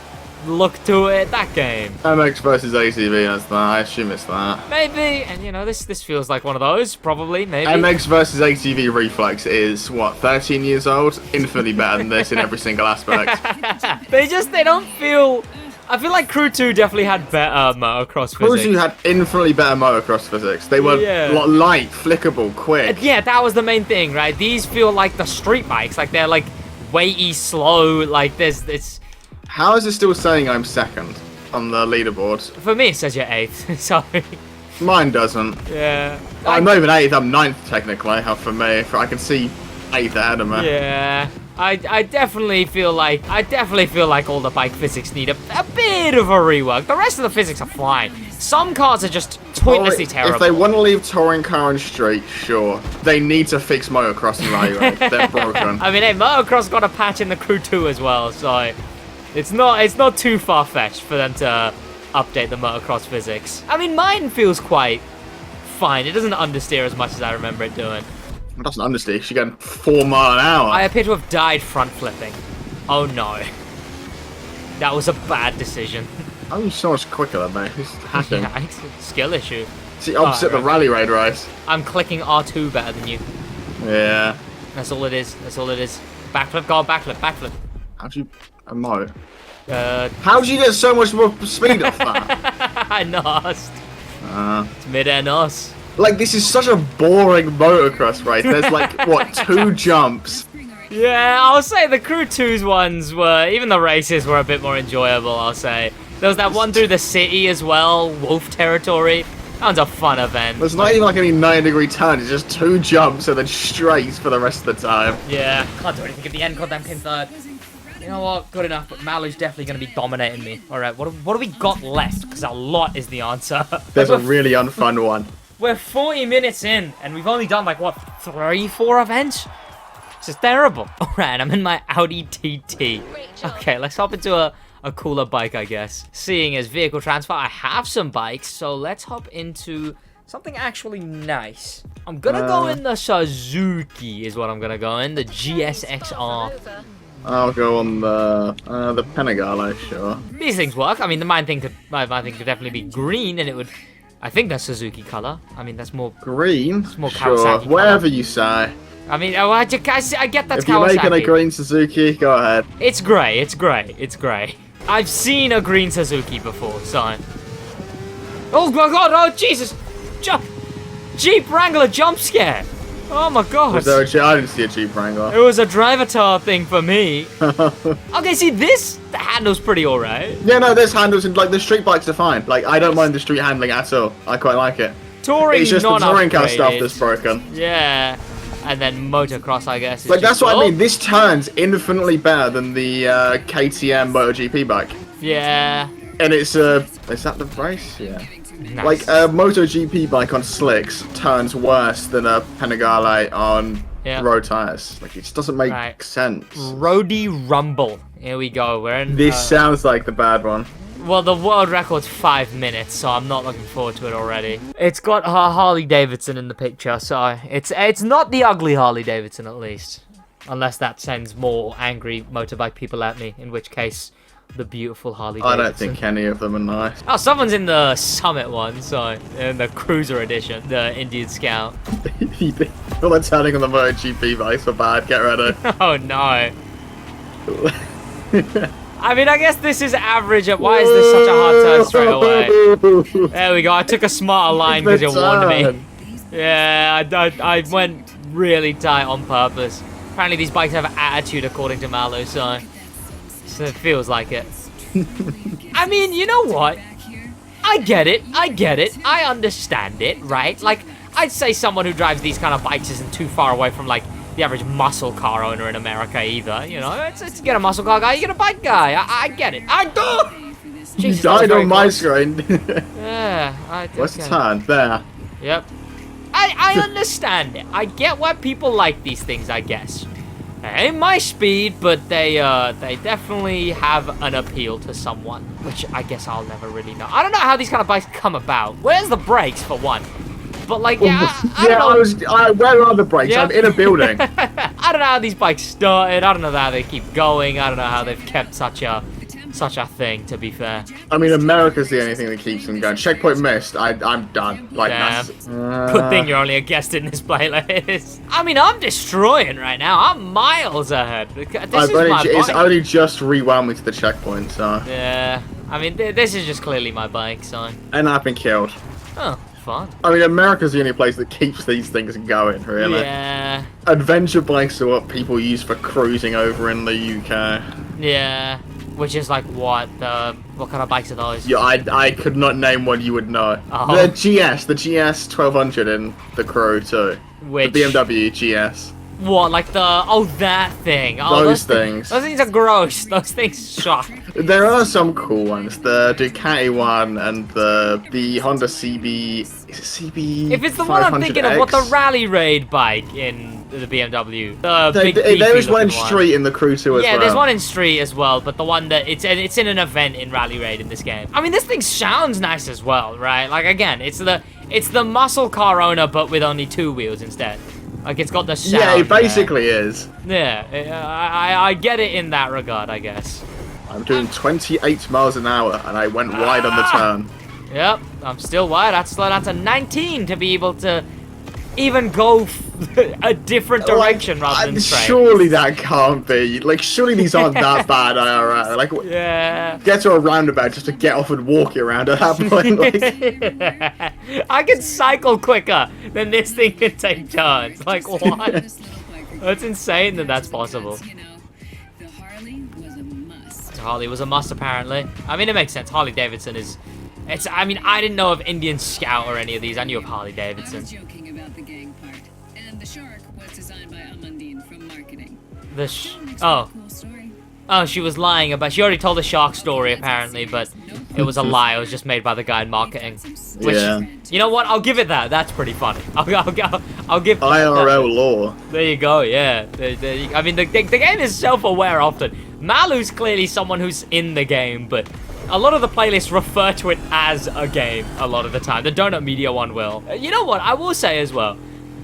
look to it. That game. MX versus ATV, that's that. I assume it's that. Maybe, and you know, this feels like one of those. Probably, maybe. MX versus ATV Reflex is what, 13 years old? Infinitely better than this in every single aspect. they don't feel. I feel like Crew 2 definitely had better motocross Crew physics. 2 had infinitely better motocross physics. They were light, flickable, quick. Yeah, that was the main thing, right? These feel like the street bikes. Like they're like weighty, slow. Like it's. How is it still saying I'm second on the leaderboard? For me, it says you're 8th. Sorry. Mine doesn't. Yeah. I'm not even 8th. I'm 9th technically. For me, I can see 8th ahead of me. Yeah. I definitely feel like all the bike physics need a bit of a rework. The rest of the physics are fine. Some cars are just pointlessly terrible. If they want to leave touring car on street, sure. They need to fix motocross and rally road. They're broken. I mean, hey, motocross got a patch in the Crew 2 as well, so it's not too far-fetched for them to update the motocross physics. I mean, mine feels quite fine. It doesn't understeer as much as I remember it doing. It doesn't understeer. She's going 4 miles an hour. I appear to have died front flipping. Oh no. That was a bad decision. I'm so much quicker than me. It's hacking. Yeah, it's a skill issue. It's the opposite of the rally raid race. I'm clicking R2 better than you. Yeah. That's all it is. That's all it is. Backflip, go on, backflip, backflip. How'd you emote? How'd you get so much more speed off that? I nosed. It's mid-air nos. Like, this is such a boring motocross race. There's like, what, 2 jumps? Yeah, I'll say the Crew 2's ones were, even the races were a bit more enjoyable, I'll say. There was that one through the city as well, Wolf Territory. That one's a fun event. There's not even like any 90-degree turn, it's just 2 jumps and then straights for the rest of the time. Yeah, can't do anything at the end, goddamn came third. You know what, good enough, but Malu's definitely going to be dominating me. Alright, what do we got left? Because a lot is the answer. There's a really unfun one. We're 40 minutes in, and we've only done, like, what, 3-4 events? This is terrible. Alright, I'm in my Audi TT. Okay, let's hop into a cooler bike, I guess. Seeing as vehicle transfer, I have some bikes, so let's hop into something actually nice. I'm gonna go in the Suzuki, is what I'm gonna go in. The GSXR. I'll go on the Panigale, sure. These things work. I mean, my thing could definitely be green, and it would... I think that's Suzuki color. I mean, that's more green. It's more sure, Kawasaki whatever color. You say. I mean, I get that's Kawasaki. If you're making a green Suzuki, go ahead. It's grey. It's grey. It's grey. I've seen a green Suzuki before, so. Oh my god! Oh Jesus! Jeep Wrangler jump scare! Oh my god! Was there I didn't see a Jeep Wrangler. It was a drivatar thing for me. Okay, see the handle's pretty alright. Yeah, no, there's handles and like the street bikes are fine. Like I don't mind the street handling at all. I quite like it. Touring, it's just the touring car upgraded. stuff that's broken. Yeah, and then motocross, I guess. Is like that's just, what I mean. This turns infinitely better than the KTM MotoGP bike. Yeah. And it's is that the race? Yeah. Nice. Like a MotoGP bike on slicks turns worse than a Panigale on road tires. Like it just doesn't make sense. Roadie Rumble. Here we go. We're in. This sounds like the bad one. Well, the world record's 5 minutes, so I'm not looking forward to it already. It's got Harley Davidson in the picture, so it's not the ugly Harley Davidson at least, unless that sends more angry motorbike people at me. In which case, the beautiful Harley Davidson. I don't think any of them are nice. Oh, someone's in the Summit one, so in the Cruiser edition, the Indian Scout. Well, they're turning on the MotoGP bikes for bad. Get ready. Oh no. I mean, I guess this is average. Why is this such a hard turn straight away? There we go. I took a smarter line because you warned me. Yeah, I went really tight on purpose. Apparently these bikes have attitude according to Malu, so it feels like it. I mean, you know what? I get it. I understand it, right? Like, I'd say someone who drives these kind of bikes isn't too far away from, like, the average muscle car owner in America either. You know, it's you get a muscle car guy, you get a bike guy. I get it. I do. You died on my screen. Yeah. What's the turn? There. Yep. I understand it. I get why people like these things, I guess. They ain't my speed, but they definitely have an appeal to someone, which I guess I'll never really know. I don't know how these kind of bikes come about. Where's the brakes, for one? But like, yeah, I don't know. Where are the brakes? Yeah. I'm in a building. I don't know how these bikes started. I don't know how they keep going. I don't know how they've kept such a thing, to be fair. I mean, America's the only thing that keeps them going. Checkpoint missed. I'm done. Like, Damn. that's... Good thing you're only a guest in this playlist. I mean, I'm destroying right now. I'm miles ahead. It's only just rewound me to the checkpoint, so... Yeah. I mean, this is just clearly my bike, so... And I've been killed. Oh, fun. I mean, America's the only place that keeps these things going, really. Yeah. Adventure bikes are what people use for cruising over in the UK. Yeah. Which is like what kind of bikes are those? Yeah, I could not name one you would know. Oh. The GS 1200 in the Crew too. Which? The BMW GS. What, like that thing? Oh, those things. Those things are gross. Those things suck. There are some cool ones. The Ducati one and the Honda CB. Is it CB? If it's the one I'm thinking of, what the Rally Raid bike in the BMW? There is one in Street in the Crew too as well. Yeah, there's one in Street as well, but the one that it's in an event in Rally Raid in this game. I mean, this thing sounds nice as well, right? Like again, it's the muscle car owner, but with only 2 wheels instead. Like, it's got the sound. Yeah, it basically is. Yeah, I get it in that regard, I guess. I'm doing 28 miles an hour, and I went wide on the turn. Yep, I'm still wide. I had to slow down to 19 to be able to even go a different direction rather than straight. Surely that can't be. Like, surely these aren't that bad, IRL. Like, yeah. Get to a roundabout just to get off and walk around at that point. Like. I can cycle quicker than this thing can take turns. Like, what? That's insane that that's possible. Harley was a must, apparently. I mean, it makes sense. Harley Davidson is... I mean, I didn't know of Indian Scout or any of these. I knew of Harley Davidson. Oh, she was lying about... She already told the shark story, apparently, but it was a lie. It was just made by the guy in marketing. Which, yeah. You know what? I'll give it that. That's pretty funny. I'll give... IRL lore. There you go, yeah. I mean, the game is self-aware often. Malu's clearly someone who's in the game, but a lot of the playlists refer to it as a game a lot of the time. The Donut Media one will. You know what? I will say as well.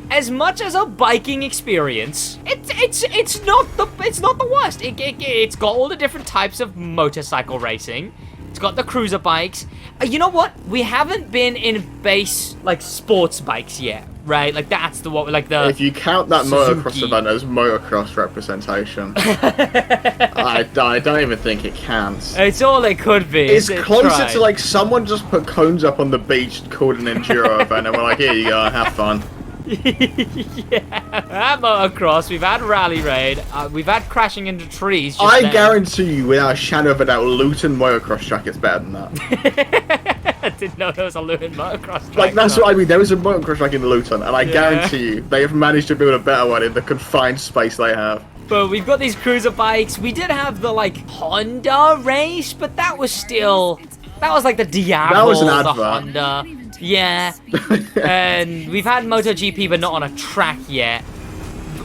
As much as a biking experience, it's not the worst. It's got all the different types of motorcycle racing. It's got the cruiser bikes. You know what? We haven't been in base like sports bikes yet, right? Like that's the one. Like the. If you count that Suzuki. motocross event as motocross representation, I don't even think it counts. It's all it could be. It's closer to like someone just put cones up on the beach called an enduro event, and we're like, here you go, have fun. Yeah, motocross, we've had rally raid, we've had crashing into trees. I guarantee you, without a shadow of a doubt, Luton motocross track is better than that. I didn't know there was a Luton motocross track. Like, that's what I mean, there is a motocross track in Luton, and I guarantee you, they have managed to build a better one in the confined space they have. But we've got these cruiser bikes. We did have the, like, Honda race, but that was still... That was like the Diablo, that was an the advert. Honda. Yeah. And we've had MotoGP, but not on a track yet.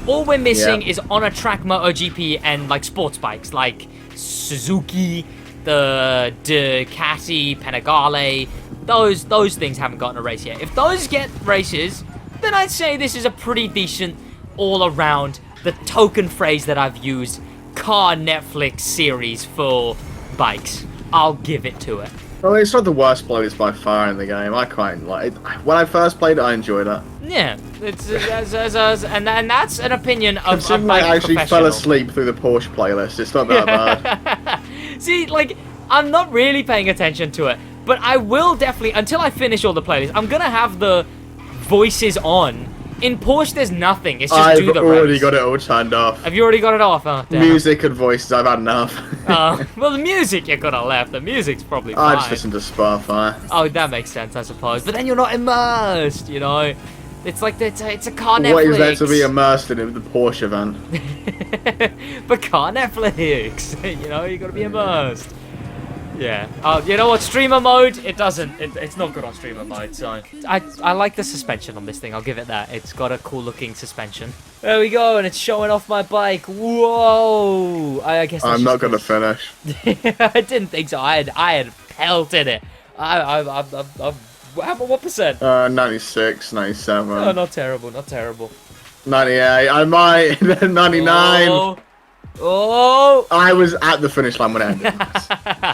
All we're missing is on a track MotoGP and like sports bikes, like Suzuki, the Ducati, Panigale. Those things haven't gotten a race yet. If those get races, then I'd say this is a pretty decent all-around, the token phrase that I've used, car Netflix series for bikes. I'll give it to it. Well, it's not the worst playlist by far in the game. I quite like it. When I first played it, I enjoyed it. Yeah, it's and that's an opinion of a I bike actually professional. fell asleep through the Porsche playlist. It's not that bad. See, like, I'm not really paying attention to it, but I will definitely, until I finish all the playlists, I'm gonna have the voices on. In Porsche, there's nothing. It's just do the I've already race. got it all turned off. Have you already got it off? Oh, damn. Music and voices, I've had enough. Well, the music you could have left. The music's probably fine. I just listen to Spotify. Oh, that makes sense, I suppose. But then you're not immersed, you know? It's like it's a car Netflix. What is there to be immersed in the Porsche event? But car Netflix, you know, you gotta be immersed. Yeah. Oh, you know what? Streamer mode, it doesn't. It's not good on streamer mode. So I like the suspension on this thing. I'll give it that. It's got a cool looking suspension. There we go, and it's showing off my bike. Whoa! I guess I'm not gonna finish. I didn't think so. I had pelted it. What percent? 96, 97. Oh, not terrible. Not terrible. 98. I might. 99. Oh! I was at the finish line when it ended.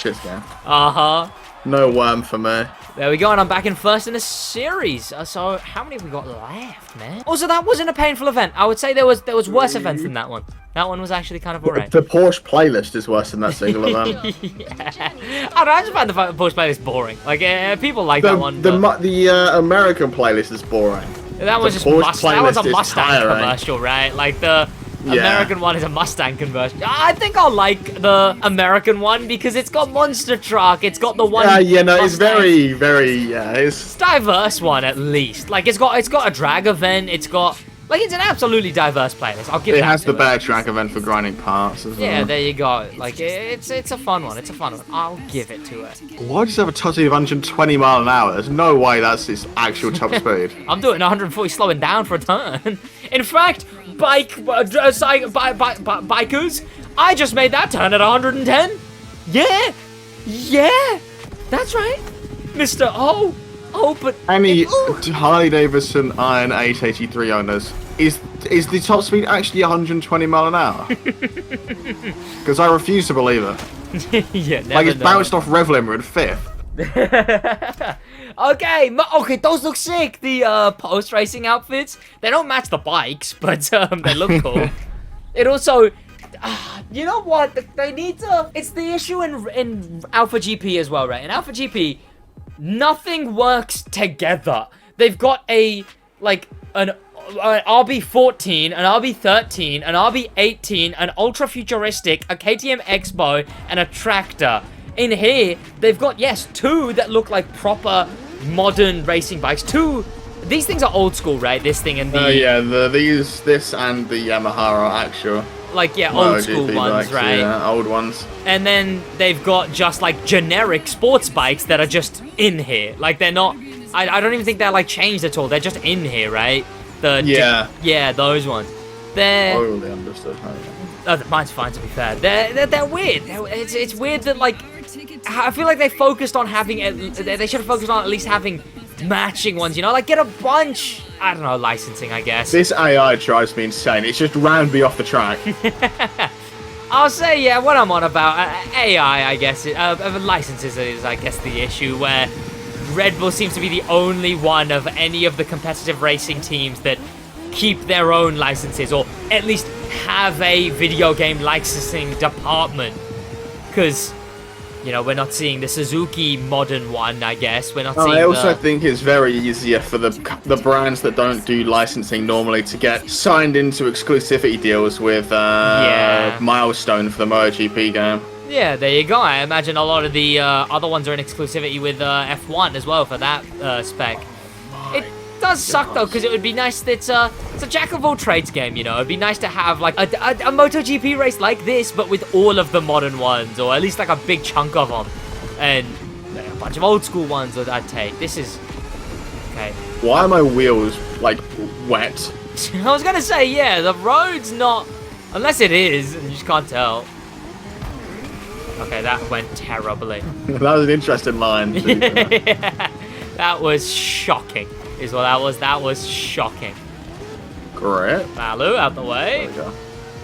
Cheers, man. Uh-huh. No worm for me. There we go, and I'm back in first in the series. So how many have we got left, man? Also, that wasn't a painful event. I would say there was worse events than that one. That one was actually kind of alright. The Porsche playlist is worse than that single event. Yeah. I don't know, I just find the Porsche playlist boring. Like, people like that one. The American playlist is boring. That was just that was a Mustang commercial, right? Like the American one is a Mustang conversion. I think I'll like the American one because it's got monster truck. It's got the one. Yeah, no, it's Mustang. very It's diverse one at least. Like it's got a drag event. It's got like it's an absolutely diverse playlist. I'll give it. It has the better track event for grinding parts as well. Yeah, there you go. Like it's a fun one. It's a fun one. I'll give it to it. Why does it have a touch of 120 mile an hour? There's no way that's its actual top speed. I'm doing 140 slowing down for a turn. In fact, bikers, I just made that turn at 110. Yeah, that's right, Mr. But Any Harley Davidson Iron 883 owners, is the top speed actually 120 mile an hour? Because I refuse to believe it. Yeah, never like it's know. bounced off rev limiter at 5th. Okay, those look sick. The post racing outfits, they don't match the bikes, but they look cool. It also, you know what? They need to. It's the issue in Alpha GP as well, right? In Alpha GP, nothing works together. They've got an RB14, an RB13, an RB18, an ultra futuristic, a KTM Expo, and a tractor. In here, they've got, yes, 2 that look like proper modern racing bikes. 2, these things are old school, right? This thing and the... this and the Yamaha are actual. Like, yeah, old school ones, bikes, right? Yeah, old ones. And then they've got just, like, generic sports bikes that are just in here. Like, they're not... I don't even think they're, like, changed at all. They're just in here, right? Yeah, those ones. They're... Totally understood. Mine's fine, to be fair. They're weird. It's weird that, like... I feel like they focused on having... They should have focused on at least having matching ones, you know? Like, get a bunch... I don't know, licensing, I guess. This AI drives me insane. It's just round me off the track. I'll say, yeah, what I'm on about. AI, I guess. Licenses is, I guess, the issue where Red Bull seems to be the only one of any of the competitive racing teams that keep their own licenses, or at least have a video game licensing department. Because... you know, we're not seeing the Suzuki modern one, I guess. We're not seeing I also think it's very easier for the brands that don't do licensing normally to get signed into exclusivity deals with Milestone for the MotoGP game. Yeah, there you go. I imagine a lot of the other ones are in exclusivity with F1 as well for that spec. It does suck, though, because it would be nice that it's a jack of all trades game, you know. It'd be nice to have, like, a MotoGP race like this, but with all of the modern ones, or at least, like, a big chunk of them. And a bunch of old school ones that I'd take. This is... okay. Why are my wheels, like, wet? I was gonna say, yeah, the road's not... unless it is, and you just can't tell. Okay, that went terribly. That was an interesting line. Yeah, that was shocking. Is what that was. That was shocking. Great. Malu, out the way. There we go.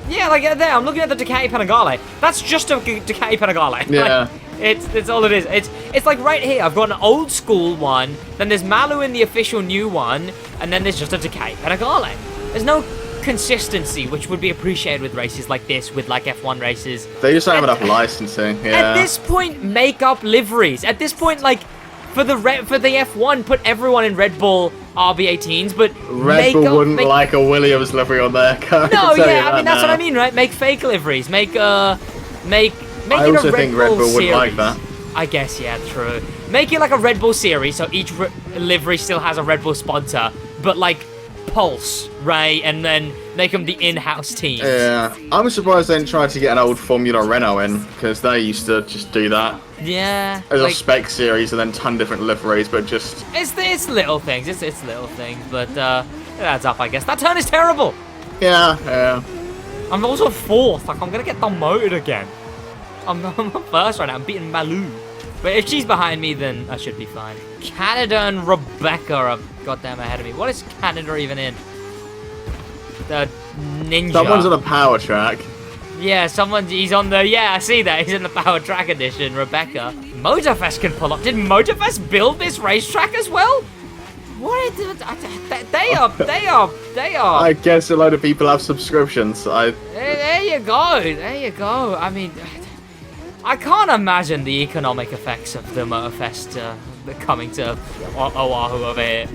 Yeah, like there. I'm looking at the Ducati Panigale. That's just a Ducati Panigale. Yeah. Like, it's all it is. It's like right here. I've got an old school one. Then there's Malu in the official new one, and then there's just a Ducati Panigale. There's no consistency, which would be appreciated with races like this, with like F1 races. They just don't have enough licensing. Yeah. At this point, make up liveries. At this point, like. For the F1, put everyone in Red Bull RB18s, but Red Bull wouldn't like a Williams livery on their car. No, yeah, I mean that's what I mean, right? Make fake liveries, make I it also a Red think Bull Red Bull series. would like that. I guess, yeah, true. Make it like a Red Bull series, so each livery still has a Red Bull sponsor, but like Pulse, right? And then make them the in-house teams. Yeah, I'm surprised they didn't try to get an old Formula Renault in, because they used to just do that. Yeah. As like, a spec series and then ton different liveries, but just... It's little things, it's little things, but it adds up, I guess. That turn is terrible! Yeah. I'm also 4th, like I'm gonna get demoted again. I'm first right now, I'm beating Malou. But if she's behind me, then I should be fine. Canada and Rebecca are goddamn ahead of me. What is Canada even in? The Ninja. Someone's on a power track. Yeah, he's on the, yeah, I see that. He's in the Power Track Edition, Rebecca. Motorfest can pull up. Did Motorfest build this racetrack as well? What? They are. I guess a load of people have subscriptions. There you go. I mean, I can't imagine the economic effects of the Motorfest coming to Oahu over here.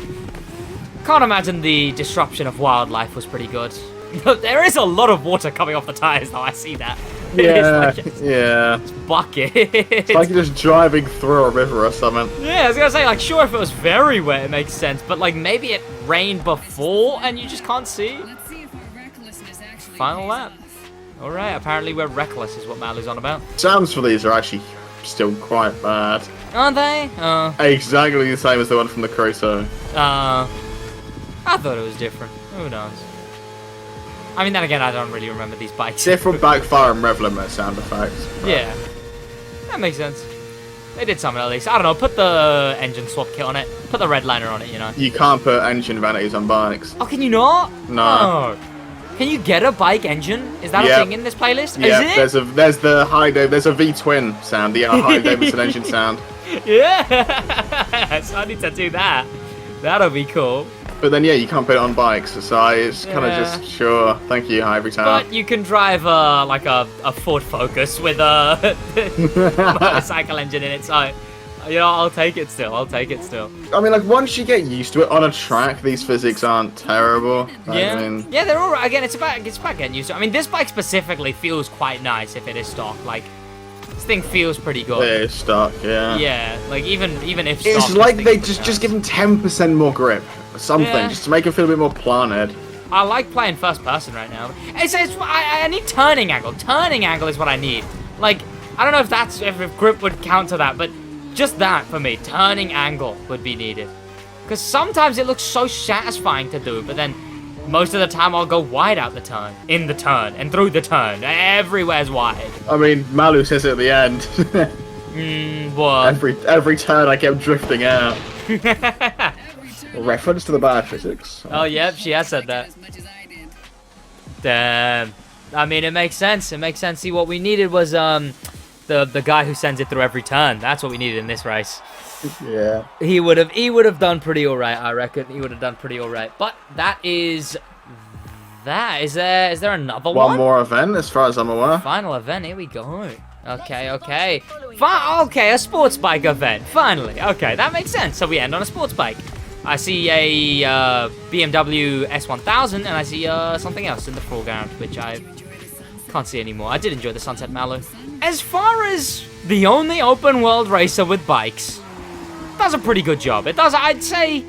Can't imagine the disruption of wildlife was pretty good. There is a lot of water coming off the tires, though. I see that. Yeah, It's bucket. It's like you're just driving through a river or something. Yeah, I was gonna say, like, sure, if it was very wet, it makes sense. But, like, maybe it rained before and you just can't see. Final lap. Alright, apparently we're reckless is what Malu's on about. Sounds for these are actually still quite bad. Aren't they? Exactly the same as the one from the Crusoe. I thought it was different. Who knows? I mean, then again, I don't really remember these bikes. Different backfire and rev limit sound effects. But... Yeah. That makes sense. They did something at least. I don't know, put the engine swap kit on it. Put the red liner on it, you know. You can't put engine vanities on bikes. Oh, can you not? No. Oh. Can you get a bike engine? Is that a thing in this playlist? Yeah, Is it? there's the there's a V-twin sound, the Harley Davidson engine sound. Yeah, so I need to do that. That'll be cool. But then, yeah, you can't put it on bikes, so it's kind of just, sure, thank you, every time. But you can drive, like a Ford Focus with a motorcycle engine in it, so, you know, I'll take it still. I mean, like, once you get used to it on a track, these physics aren't terrible. Yeah, I mean... yeah, they're alright. Again, it's about getting used to it. I mean, this bike specifically feels quite nice if it is stock. Like, this thing feels pretty good. It is stock, yeah. Yeah, like, even if stock... It's like they just give them 10% more grip. Something, just to make it feel a bit more planted. I like playing first person right now. I need turning angle. Turning angle is what I need. Like, I don't know if grip would counter that, but just that for me. Turning angle would be needed. Because sometimes it looks so satisfying to do, but then most of the time I'll go wide out the turn, in the turn, and through the turn. Everywhere's wide. I mean, Malu says it at the end. What? Every turn I kept drifting out. Reference to the bad physics. Oh, yep, she has said that. Damn. I mean, it makes sense. See, what we needed was the guy who sends it through every turn. That's what we needed in this race. Yeah. He would have done pretty alright, I reckon. He would have done pretty alright. But that is that. Is there another one? One more event, as far as I'm aware. Final event. Here we go. Okay. Okay, a sports bike event. Finally. Okay, that makes sense. So we end on a sports bike. I see a BMW S1000, and I see something else in the foreground, which I can't see anymore. I did enjoy the Sunset Malu. As far as the only open world racer with bikes, does a pretty good job. It does, I'd say,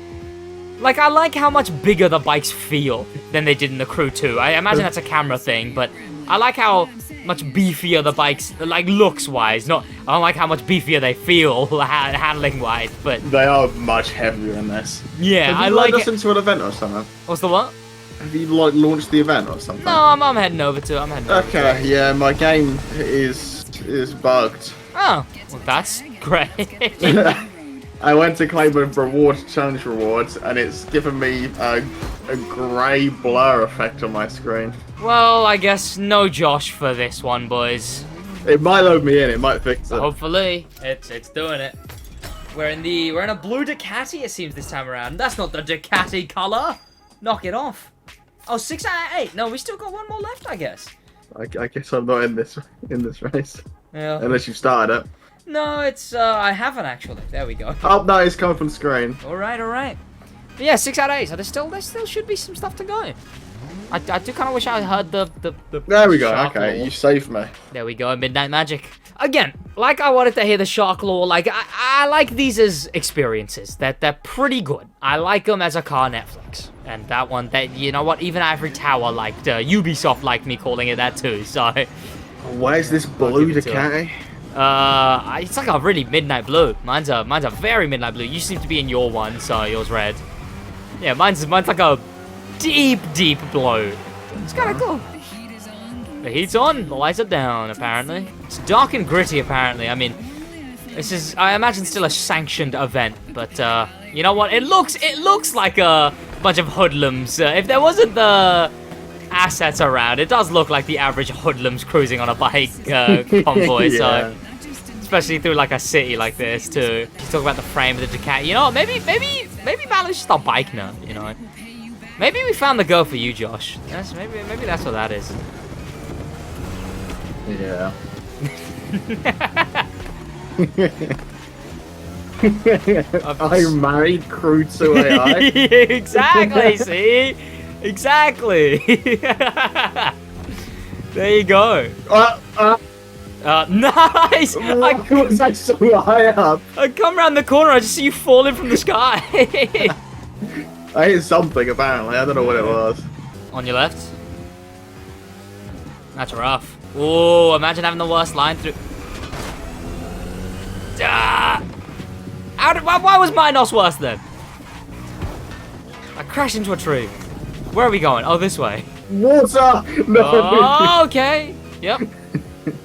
like, I like how much bigger the bikes feel than they did in the Crew 2. I imagine that's a camera thing, but I like how much beefier the bikes, like, looks-wise. I don't like how much beefier they feel, handling-wise, but... They are much heavier in this. Yeah, I like it. Into an event or something? What's the what? Have you, like, launched the event or something? No, I'm heading over to it. Okay, yeah, my game is bugged. Oh, well, that's great. I went to claim a challenge rewards, and it's given me a grey blur effect on my screen. Well, I guess no Josh for this one, boys. It might load me in. It might fix it. Hopefully, it's doing it. We're in a blue Ducati, it seems, this time around. That's not the Ducati color. Knock it off. Oh, 6 out of 8. No, we still got one more left, I guess. I guess I'm not in this race. Yeah. Unless you've started it. No, it's I haven't actually. There we go. Oh no, it's coming from the screen. All right. But yeah, 6 out of 8. So there still should be some stuff to go. I do kind of wish I heard the There we go. shark Okay, lore. you saved me. There we go, Midnight Magic. Again, like I wanted to hear the shark lore, like I like these as experiences. They're pretty good. I like them as a car Netflix. And that one, you know what, even Ivory Tower liked, Ubisoft liked me calling it that too, so... Where's this blue Ducati? It's like a really midnight blue. Mine's a very midnight blue. You seem to be in your one, so yours red. Yeah, mine's like a deep blue. It's kind of cool. The heat's on, the lights are down, apparently. It's dark and gritty, apparently. I mean, this is, I imagine, still a sanctioned event, but, you know what? It looks like a bunch of hoodlums. If there wasn't the assets around, it does look like the average hoodlums cruising on a bike convoy, Yeah. so... Especially through, like, a city like this, too. You talk about the frame of the Ducati. You know what? Maybe Malu's just a bike nut, you know? Maybe we found the go for you, Josh. Maybe that's what that is. Yeah. I'm married, crude to AI. Exactly, see? Exactly. There you go. Nice! Why was I so high up? I come around the corner, I just see you falling from the sky. I hit something, apparently. I don't know what it was. On your left. That's rough. Oh, imagine having the worst line through. Ah! Why was my NOS worse then? I crashed into a tree. Where are we going? Oh, this way. Water! No! Oh, okay. Yep.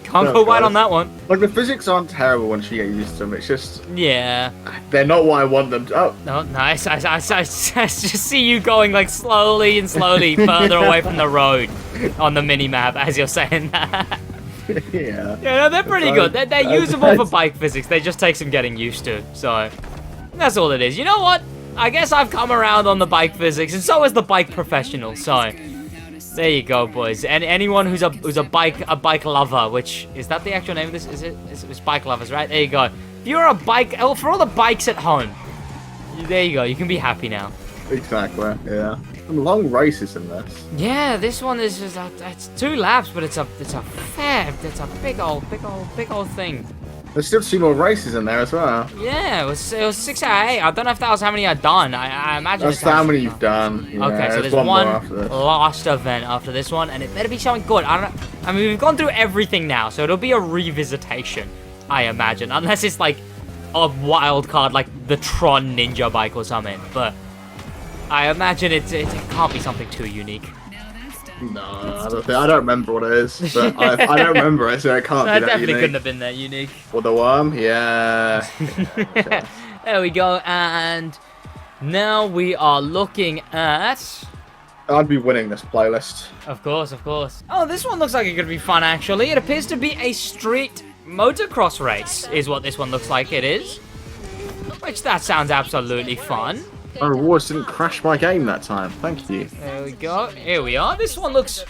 Can't go wide on that one. Like, the physics aren't terrible once you get used to them. It's just... Yeah. They're not what I want them to... Oh. No, nice. I just see you going, like, slowly and slowly further away from the road on the mini-map as you're saying that. Yeah. Yeah, no, they're pretty good. They're usable for bike physics. They just take some getting used to. So, that's all it is. You know what? I guess I've come around on the bike physics, and so has the bike professional. So, there you go, boys. And anyone who's a bike lover, which is that the actual name of this? It's bike lovers, right? There you go. If you're a bike, oh, for all the bikes at home, there you go. You can be happy now. Exactly. Yeah. Some long races in this. Yeah, this one is just it's 2 laps, but it's a big old thing. There's still 2 more races in there as well. Yeah, it was 6 out of 8. I don't know if that was how many I'd done. I imagine That's how many you've done. Yeah, okay, so there's one more one after this. last event after this one, and it better be something good. I mean, we've gone through everything now, so it'll be a revisitation, I imagine, unless it's like a wild card like the Tron Ninja bike or something. But I imagine it can't be something too unique. No, I don't remember what it is, but I don't remember it, so it can't be that definitely unique. couldn't have been that unique. Or the worm, yeah. There we go, and now we are looking at... I'd be winning this playlist. Of course. Oh, this one looks like it could be fun, actually. It appears to be a street motocross race, is what this one looks like it is. Which, that sounds absolutely fun. My rewards didn't crash my game that time. Thank you. There we go. Here we are. This one looks...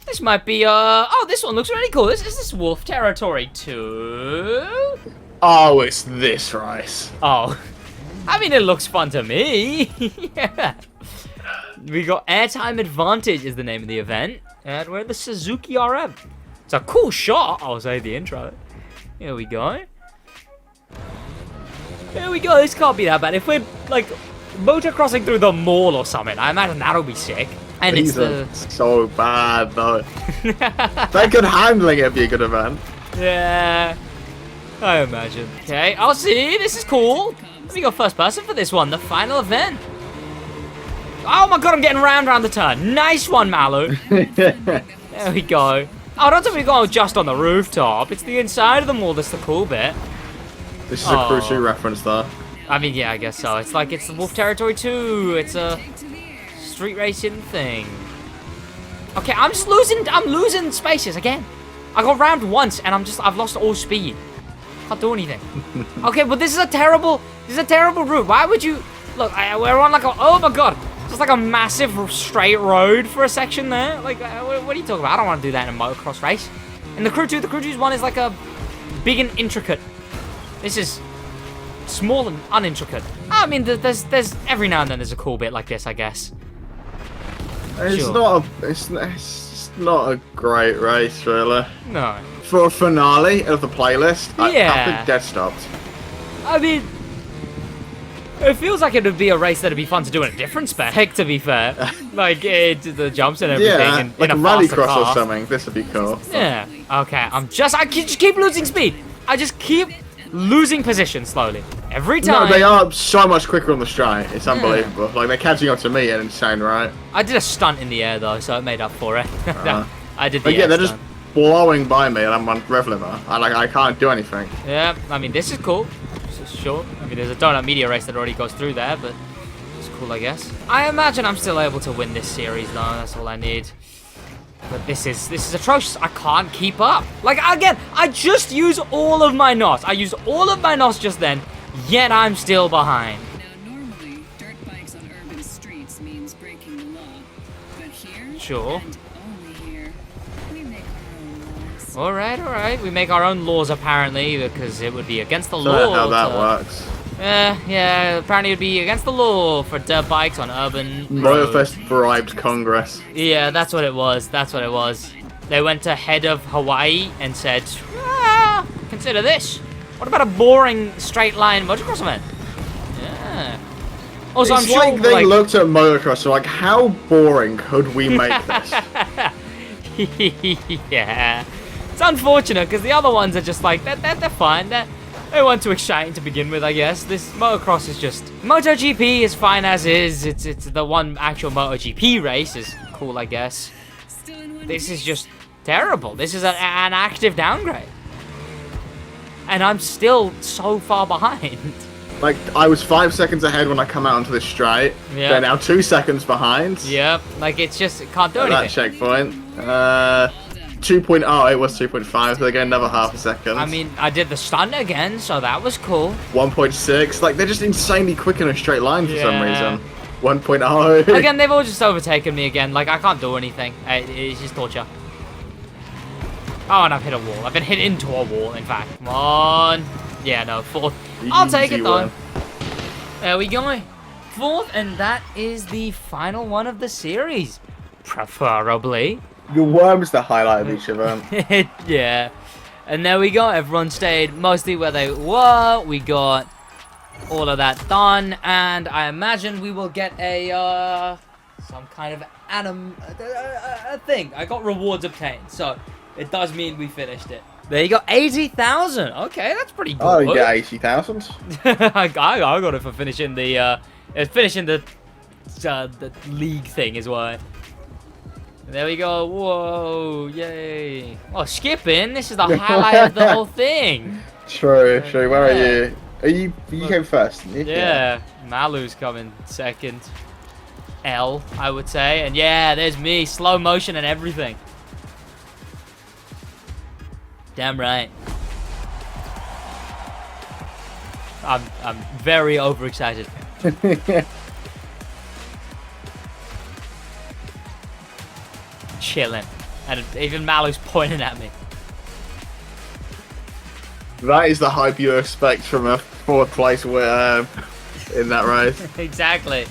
This might be, oh, this one looks really cool. Is this Wolf Territory 2? Oh, it's this race. Oh. I mean, it looks fun to me. Yeah. We got Airtime Advantage is the name of the event. And we're the Suzuki RM. It's a cool shot. I'll say the intro. Here we go. Here we go. This can't be that bad. If we're, like... motocrossing through the mall or something, I imagine that'll be sick. And These are so bad though. They could handling it be a good event. Yeah, I imagine. Okay, I'll see. This is cool. Let me go first person for this one, the final event. Oh my god, I'm getting rammed around the turn. Nice one, Malu. There we go. Oh, don't tell me we're going just on the rooftop. It's the inside of the mall that's the cool bit. This is a Crew 2 reference though. I mean, yeah, I guess so. It's like it's the Wolf Territory 2. It's a street racing thing. Okay, I'm losing spaces again. I got rammed once and I've lost all speed. Can't do anything. Okay, but this is a terrible route. Why would you look? We're on like oh my god, just like a massive straight road for a section there. Like, what are you talking about? I don't want to do that in a motocross race. And the Crew 2's one is like a big and intricate. This is small and unintricate. I mean, there's every now and then there's a cool bit like this, I guess. It's Sure. it's not a great race, really. No. For a finale of the playlist, Yeah. I think dead stopped. I mean, it feels like it would be a race that'd be fun to do in a different spec, to be fair. Like, the jumps and everything Yeah, in like a a faster rallycross car. or something. This would be cool. Yeah. Okay, I just keep losing speed. I just keep losing position slowly. Every No, time. they are so much quicker on the straight. It's unbelievable. Like, they're catching up to me at an insane rate. I did a stunt in the air, though, so it made up for it. I did the But yeah, air they're just stunt. blowing by me and I'm on rev limiter. I can't do anything. Yeah, I mean, this is cool. This is short. I mean, there's a donut media race that already goes through there, but it's cool, I guess. I imagine I'm still able to win this series, though. That's all I need. But this is atrocious. I can't keep up. Like, again, I just use all of my NOS. I used all of my NOS just then, yet I'm still behind. Now, normally, dirt bikes on urban streets means breaking the law. But here, Sure. and only here, we make our own laws. All right. We make our own laws, apparently, because it would be against the So law. how that to- works. Yeah, apparently it would be against the law for dirt bikes on urban roads. Motorfest bribed Congress. Yeah, that's what it was. They went to head of Hawaii and said, consider this. What about a boring straight line motocross event? Yeah. Also, It's I'm sure like they looked at motocross and like, how boring could we make this? yeah. It's unfortunate because the other ones are just like, they're fine. They weren't too exciting to begin with, I guess. This motocross is just... MotoGP is fine as is. It's the one actual MotoGP race is cool, I guess. Still in one This is piece. just terrible. This is an active downgrade. And I'm still so far behind. Like, I was 5 seconds ahead when I come out onto the straight. Yeah. They're now 2 seconds behind. Yep, like it's just, it can't do At that anything. checkpoint. 2.0, it was 2.5, so they get another half a second. I mean, I did the stunt again, so that was cool. 1.6, like, they're just insanely quick in a straight line for some Yeah. reason. 1.0. Again, they've all just overtaken me again. Like, I can't do anything. It's just torture. Oh, and I've hit a wall. I've been hit into a wall, in fact. Come on. Yeah, no, fourth. I'll take it, Easy though. win. There we go. Fourth, and that is the final one of the series. Preferably. The worm's the highlight of each event. Yeah. And there we go. Everyone stayed mostly where they were. We got all of that done. And I imagine we will get a, some kind of a thing. I got rewards obtained. So it does mean we finished it. There you go. 80,000. Okay, that's pretty good. Oh, you get 80,000? I got it for finishing the, the league thing is why. There we go. Whoa, yay. Oh, skipping. This is the highlight of the whole thing. True. Where are Yeah. you? You came first, didn't you? Yeah, Malu's coming second. L, I would say. And yeah, there's me. Slow motion and everything. Damn right. I'm very overexcited. Chilling. And even Malu's pointing at me. That is the hype you expect from a fourth place in that race. Exactly.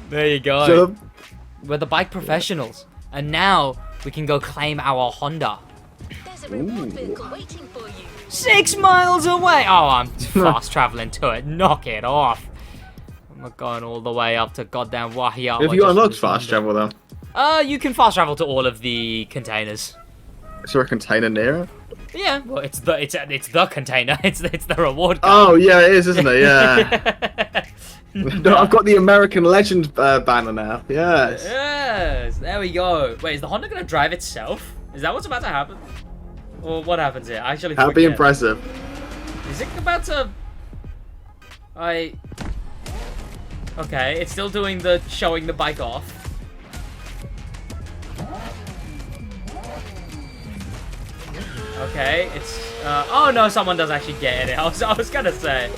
There you go. So, We're the bike professionals. And now we can go claim our Honda. There's a reward vehicle waiting for you. 6 miles away! Oh, I'm fast traveling to it. Knock it off. I'm not going all the way up to goddamn Wahia. have you unlocked fast travel then? You can fast travel to all of the containers. Is there a container near it? Yeah, well, it's the container. It's the reward card. Oh yeah, it is, isn't it? Yeah. No, I've got the American Legend banner now. Yes. Yes, there we go. Wait, is the Honda gonna drive itself? Is that what's about to happen? Or what happens here? I actually That'd be forget. impressive. Is it about to... Okay, it's still doing the showing the bike off. Okay, it's... oh no, someone does actually get in it. I was gonna say.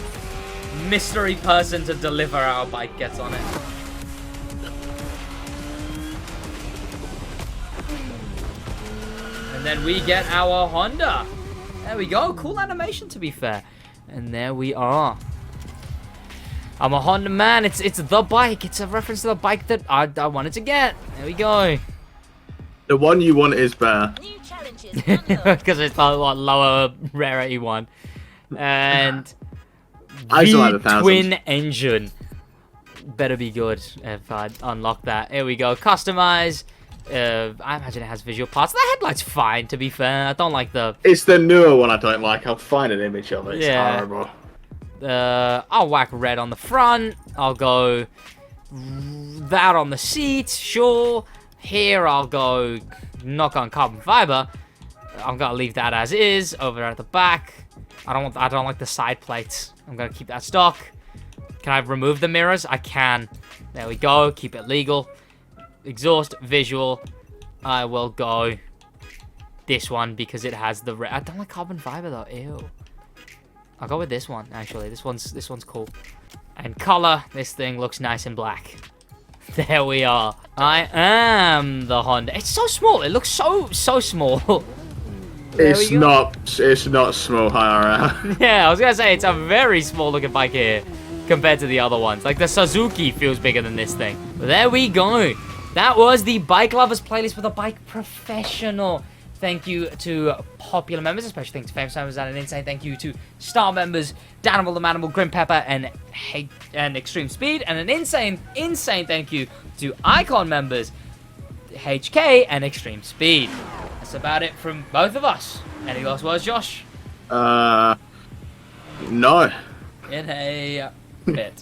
Mystery person to deliver our bike gets on it. And then we get our Honda. There we go. Cool animation, to be fair. And there we are. I'm a Honda man. It's the bike. It's a reference to the bike that I wanted to get. There we go. The one you want is better. New challenges unlocked. Because it's the lower rarity one. And I still have the 1,000. twin engine. Better be good if I unlock that. Here we go. Customize. I imagine it has visual parts. The headlight's fine, to be fair. I don't like the... It's the newer one I don't like. I'll find an image of it. It's Yeah. horrible. I'll whack red on the front. I'll go that on the seat. Sure. Here I'll go knock on carbon fiber. I'm gonna leave that as is over at the back. I don't like the side plates. I'm gonna keep that stock. Can I remove the mirrors? I can. There we go. Keep it legal. Exhaust visual. I will go this one because it has the red. I don't like carbon fiber though. Ew. I'll go with this one actually. This one's cool. And color. This thing looks nice and black. There we are. I am the Honda. It's so small. It looks so small. It's not small, IRL. Yeah, I was gonna say it's a very small looking bike here compared to the other ones. Like the Suzuki feels bigger than this thing. But there we go. That was the Bike Lovers playlist with a bike professional. Thank you to popular members, especially thanks to famous members, and an insane thank you to star members, Danimal the Manimal, Grim Pepper, and Extreme Speed, and an insane thank you to Icon members, HK and Extreme Speed. That's about it from both of us. Any last words, Josh? No. In a bit.